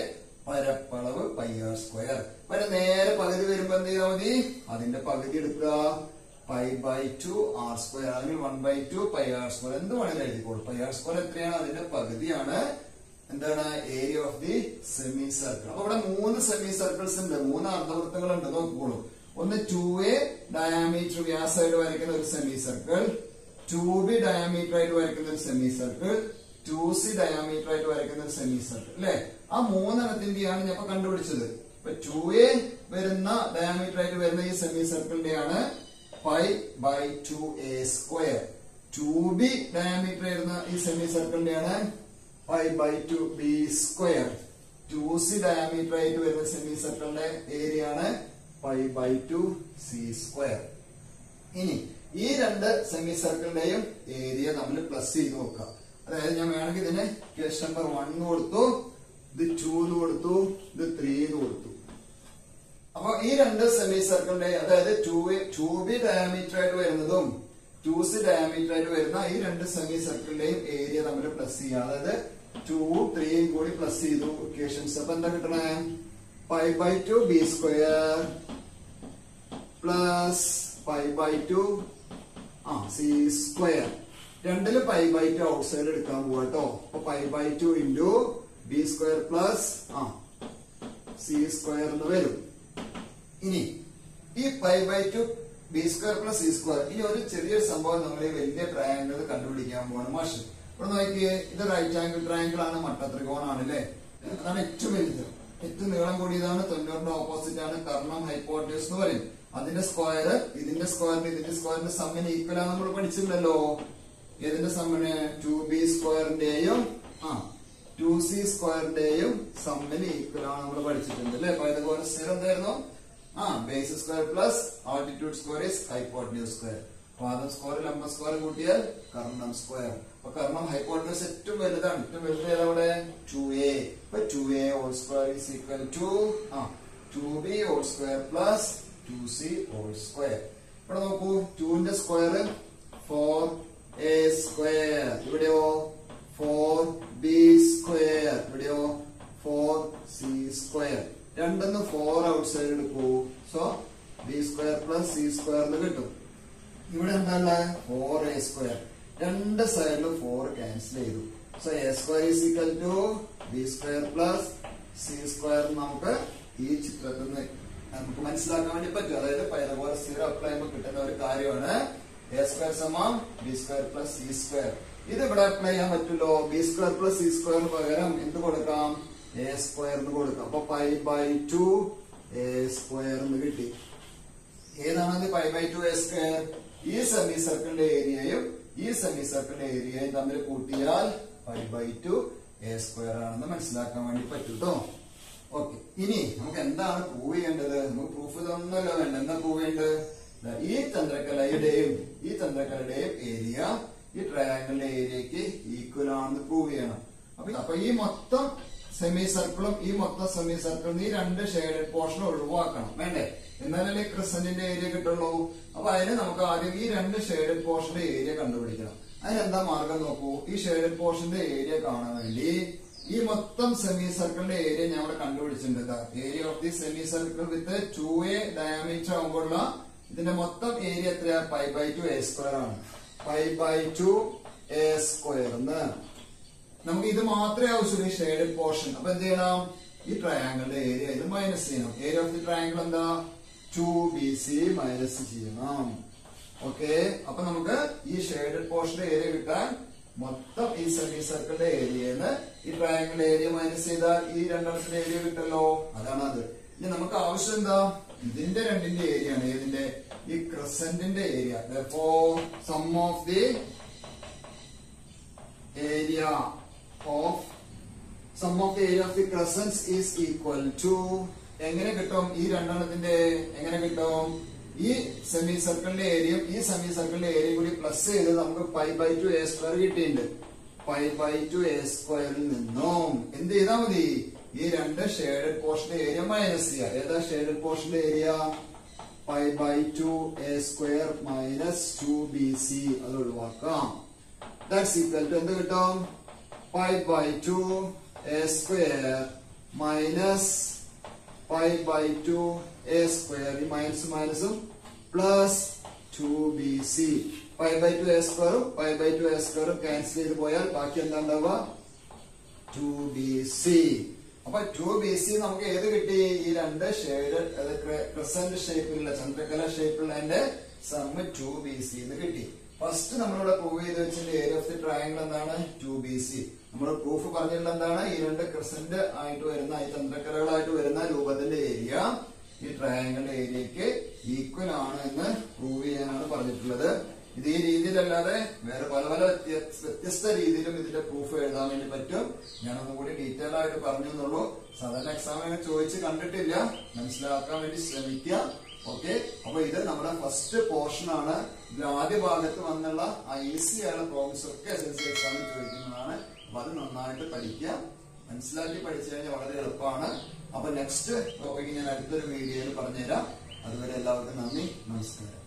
പരപ്പളവ് πr². പിന്നെ നേരെ പകുതി വരുമ്പോ എന്ത് ചെയ്താൽ മതി? അതിന്റെ പകുതി എടുക്കുക, π/2 r² അല്ലെങ്കിൽ 1/2 πr². എന്ത് വേണമെങ്കിലും എഴുതിക്കോളൂ. πr² എത്രയാണ്? അതിന്റെ പകുതിയാണ്. എന്താണ്? Area of the semi circle. അപ്പൊ ഇവിടെ 3 സെമി സർക്കിൾസ് ഉണ്ട്, 3 അർദ്ധവൃത്തങ്ങൾ ഉണ്ട്. നോക്കിക്കോളൂ. ഒന്ന് 2A ഡയമീറ്റർ വ്യാസമായിട്ട് വരയ്ക്കുന്ന ഒരു സെമി സർക്കിൾ, 2B ഡയമീറ്റർ ആയിട്ട് വരയ്ക്കുന്ന ഒരു സെമി സർക്കിൾ, 2C ഡയമീറ്റർ ആയിട്ട് വരയ്ക്കുന്ന ഒരു സെമി സർക്കിൾ അല്ലെ. ആ 3 എണ്ണത്തിന്റെയാണ് ഞാൻ ഇപ്പൊ കണ്ടുപിടിച്ചത്. ഇപ്പൊ 2A വരുന്ന ഡയമീറ്റർ ആയിട്ട് വരുന്ന ഈ സെമി സർക്കിളിന്റെയാണ് π/2 a². 2B ഡയമീറ്റർ വരുന്ന ഈ സെമി സർക്കിളിന്റെയാണ് π/2 b². 2C ഡയമീറ്റർ ആയിട്ട് വരുന്ന സെമി സർക്കിളിന്റെ ഏരിയ ആണ് π/2 c². ഇനി ഈ രണ്ട് സെമി സർക്കിളിന്റെയും ഏരിയ നമ്മൾ പ്ലസ് ചെയ്ത് നോക്കാം. അതായത് ഞാൻ വേണമെങ്കിൽ ഇതിന് ക്വസ്റ്റ്യൻ നമ്പർ 1 കൊടുത്തു, ഇത് 2 കൊടുത്തു, ഇത് 3 കൊടുത്തു. അപ്പൊ ഈ രണ്ട് സെമി സർക്കിളിന്റെ, അതായത് 2B ഡയമീറ്റർ ആയിട്ട് വരുന്നതും 2C ഡയമീറ്റർ ആയിട്ട് വരുന്ന ഈ രണ്ട് സെമി സർക്കിളിന്റെയും ഏരിയ നമ്മൾ പ്ലസ് ചെയ്യാം. അതായത് 2 3 കൂടി പ്ലസ് ചെയ്തു ഇക്വേഷൻസ്. അപ്പൊ എന്താ കിട്ടണേ? π/2 b² പ്ലസ് π/2 c². രണ്ടിലും π/2 ഔട്ട് സൈഡ് എടുക്കാൻ പോവാ കേട്ടോ. അപ്പൊ π/2 ഇൻറ്റു b² പ്ലസ് c² എന്ന് വരും. ഇനി ഈ π/2 b² പ്ലസ് c², ഇനി ഒരു ചെറിയൊരു സംഭവം നമ്മൾ ഈ വലിയ ട്രയാങ്കിൾ കണ്ടുപിടിക്കാൻ പോവാണ് മാഷ്. ഇവിടെ നോക്കിയേ, ഇത് റൈറ്റ് ആംഗിൾ ട്രയാംഗിൾ ആണ്, മട്ടത്രികോണാണ് അല്ലേ. അതാണ് ഏറ്റവും വലുത്, ഏറ്റവും നീളം കൂടിയതാണ്, 90ന്റെ ഓപ്പോസിറ്റ് ആണ്, കർണം ഹൈപ്പോട്ടന്യൂസ് എന്ന് പറയും. അതിന്റെ സ്ക്വയർ ഇതിന്റെ സ്ക്വയറിന്റെ സമ്മിന് ഈക്വൽ ആണ് നമ്മൾ പഠിച്ചിട്ടുണ്ടല്ലോ. ഏതിന്റെ സമ്മിന്? 2b സ്ക്വയറിന്റെയും 2c സ്ക്വയറിന്റെയും സമ്മിന് ഈക്വൽ ആണ് നമ്മൾ പഠിച്ചിട്ടുണ്ട് അല്ലെ. അപ്പൊ ഇതുപോലെ സ്ഥിരം എന്തായിരുന്നു? Base square plus altitude square is hypotenuse square. പാദം സ്ക്വയർ ലംബ സ്ക്വയർ കൂട്ടിയാൽ കർണം സ്ക്വയർ. അപ്പൊ കർണം ഹൈപ്പോട്ടന്യൂസ് ഏറ്റവും വലുതാണ്. ഏറ്റവും വലുത് ഏതവിടെ? 2a. അപ്പൊ 2a whole square is equal to 2b whole square plus 2c whole square. ഇവിടെ നോക്കൂ, 2ന്റെ സ്ക്വയർ 4a സ്ക്വയർ, ഇവിടെയോ 4b സ്ക്വയർ, ഇവിടെയോ 4c സ്ക്വയർ. രണ്ടൊന്ന് 4 ഔട്ട് സൈഡ് എടുക്കൂ. So b square plus c square എന്ന് കിട്ടും. ഇവിടെ എന്താണ്? 4a square. രണ്ട് സൈഡിലും 4 ക്യാൻസൽ ചെയ്തു. So a square is equal to b square plus c square നമുക്ക് ഈ ചിത്രത്തിൽ നിന്ന് നമുക്ക് മനസ്സിലാക്കാൻ വേണ്ടി പറ്റും. അതായത് പൈതഗോറസ് തിയറം അപ്ലൈ ചെയ്യുമ്പോൾ കിട്ടുന്ന ഒരു കാര്യമാണ് a സ്ക്വയർ സമം b square plus c square. ഇത് ഇവിടെ അപ്ലൈ ചെയ്യാൻ പറ്റുമല്ലോ. b സ്ക്വയർ പ്ലസ് c സ്ക്വയറിന് പകരം എന്ത് കൊടുക്കാം? a സ്ക്വയർ എന്ന് കൊടുക്കാം. അപ്പൊ π/2 a സ്ക്വയർ എന്ന് കിട്ടി. ഏതാണത് π/2 a സ്ക്വയർ? ഈ സെമി സർക്കിളിന്റെ ഏരിയയും ഈ സെമി സർക്കിളിന്റെ ഏരിയയും തമ്മിൽ കൂട്ടിയാൽ π/2 a സ്ക്വയർ ആണെന്ന് മനസ്സിലാക്കാൻ വേണ്ടി പറ്റും കേട്ടോ. ഓക്കെ, ഇനി നമുക്ക് എന്താണ് പ്രൂവ് ചെയ്യേണ്ടത്? നമുക്ക് പ്രൂഫ് ഇതൊന്നുമല്ലോ വേണ്ട. എന്താ പ്രൂവ് ചെയ്യേണ്ടത്? ഈ ചന്ദ്രക്കലയുടെയും ഏരിയ ഈ ട്രയാങ്കിളിന്റെ ഏരിയക്ക് ഈക്വൽ ആണെന്ന് പ്രൂവ് ചെയ്യണം. അപ്പൊ ഈ മൊത്തം സെമി സർക്കിളും ഈ മൊത്തം സെമി സർക്കിളും ഈ രണ്ട് ഷെയ്ഡഡ് പോർഷൻ ഒഴിവാക്കണം, വേണ്ടേ? എന്നാലല്ലേ ക്രിസന്റിന്റെ ഏരിയ കിട്ടുള്ളൂ. അപ്പൊ അതിന് നമുക്ക് ആദ്യം ഈ രണ്ട് ഷെയ്ഡഡ് പോർഷന്റെ ഏരിയ കണ്ടുപിടിക്കണം. അതിനെന്താ മാർഗം നോക്കൂ. ഈ ഷെയ്ഡഡ് പോർഷന്റെ ഏരിയ കാണാൻ വേണ്ടി ഈ മൊത്തം സെമി സർക്കിളിന്റെ ഏരിയ ഞാൻ ഇവിടെ കണ്ടുപിടിച്ചിട്ടുണ്ട്. Area of the semi circle with 2a diameter ആകുമ്പോഴുള്ള ഇതിന്റെ മൊത്തം ഏരിയ എത്രയാ? π/2 a സ്ക്വയർ ആണ്. π/2 a സ്ക്വയർ എന്ന് നമുക്ക് ഇത് മാത്രമേ ആവശ്യമുള്ളൂ, ഈ ഷെയ്ഡഡ് പോർഷൻ. അപ്പൊ എന്ത് ചെയ്യണം? ഈ ട്രയാങ്കിളിന്റെ ഏരിയ ഇത് മൈനസ് ചെയ്യണം. ഏരിയ ഓഫ് ദി ട്രയാങ്കിൾ എന്താ? 2bc മൈനസ് ചെയ്യണം. ഓക്കെ, അപ്പൊ നമുക്ക് ഈ ഷെയ്ഡഡ് പോർഷന്റെ ഏരിയ കിട്ടാൻ മൊത്തം ഈ സെമി സർക്കിളിന്റെ ഏരിയന്ന് ഈ ട്രയാങ്കിൾ ഏരിയ മൈനസ് ചെയ്താൽ ഈ രണ്ടെണ്ണത്തിന്റെ ഏരിയ കിട്ടല്ലോ. അതാണ് അത്. ഇനി നമുക്ക് ആവശ്യം എന്താ? ഇതിന്റെ രണ്ടിന്റെ ഏരിയ ആണ്. ഏതിന്റെ? ഈ ക്രസന്റിന്റെ area. Sum of the area of the crescents is equal to എങ്ങനെ കിട്ടും? ഈ രണ്ടെണ്ണത്തിന്റെ എങ്ങനെ കിട്ടും? ഈ സെമി സർക്കിളിന്റെ ഏരിയയും ഈ സെമി സർക്കിളിന്റെ ഏരിയയും കൂടി പ്ലസ് ചെയ്ത് നമുക്ക് π/2 a സ്ക്വയർ കിട്ടിയിട്ടുണ്ട്. π/2 a സ്ക്വയറിൽ നിന്നും എന്ത് ചെയ്താൽ മതി? ഈ രണ്ട് ഷെയ്ഡഡ് പോർഷന്റെ ഏരിയ മൈനസ് ചെയ്യുക. ഏതാ ഷെയ്ഡഡ് പോർഷന്റെ area? π/2 a square minus 2bc. അത് ഒഴിവാക്കാം. ദാറ്റ്സ് ഈക്വൽ ടു എന്ത് കിട്ടും? π/2 a square minus π/2 a square, ഈ മൈനസും പ്ലസ് 2bc. π/2 a സ്ക്വയറും π/2 a സ്ക്വയറും ക്യാൻസൽ ചെയ്ത് പോയാൽ ബാക്കി എന്താ ഉണ്ടാവുക? 2bc. അപ്പൊ 2bc നമുക്ക് ഏത് കിട്ടി? ഈ രണ്ട് ഷെയ്ഡഡ് ക്രസന്റ് ഷേപ്പിലുള്ള ചന്ദ്രക്കല ഷേപ്പിലുള്ള അതിന്റെ സമ്മ് 2bc എന്ന് കിട്ടി. ഫസ്റ്റ് നമ്മളിവിടെ പ്രൂവ് ചെയ്ത് വെച്ചിട്ട് ഏരിയ ഓഫ് ദി ട്രയാങ്കിൾ എന്താണ്? 2bc. നമ്മൾ പ്രൂഫ് പറഞ്ഞിട്ടുള്ള എന്താണ്? ഈ രണ്ട് ക്രസന്റ് ആയിട്ട് വരുന്ന ഈ ചന്ദ്രക്കലകളായിട്ട് വരുന്ന രൂപത്തിന്റെ ഏരിയ ഈ ട്രയാങ്കിളിന്റെ ഏരിയക്ക് ഈക്വൽ ആണ് എന്ന് പ്രൂവ് ചെയ്യാനാണ് പറഞ്ഞിട്ടുള്ളത്. ഇത് ഈ രീതിയിലല്ലാതെ വേറെ പല വ്യത്യസ്ത രീതിയിലും ഇതിന്റെ പ്രൂഫ് എഴുതാൻ വേണ്ടി പറ്റും. ഞാനൊന്നും കൂടി ഡീറ്റെയിൽ ആയിട്ട് പറഞ്ഞു എന്നുള്ളൂ. സാധാരണ എക്സാമിനെ ചോദിച്ച് കണ്ടിട്ടില്ല, മനസ്സിലാക്കാൻ വേണ്ടി ശ്രമിക്കുക. ഓക്കെ, അപ്പൊ ഇത് നമ്മുടെ ഫസ്റ്റ് പോർഷൻ ആണ്. ഇതിൽ ആദ്യ ഭാഗത്ത് വന്നുള്ള ആ ഈസി ആയുള്ള പ്രോബ്ലംസ് ഒക്കെ SSLC എക്സാമിൽ ചോദിക്കുന്നതാണ്. അപ്പൊ അത് നന്നായിട്ട് പഠിക്കുക. മനസ്സിലാക്കി പഠിച്ചു കഴിഞ്ഞാൽ വളരെ എളുപ്പമാണ്. അപ്പൊ നെക്സ്റ്റ് ടോപ്പിക്ക് ഞാൻ അടുത്തൊരു വീഡിയോയിൽ പറഞ്ഞുതരാം. അതുവരെ എല്ലാവർക്കും നന്ദി, നമസ്കാരം.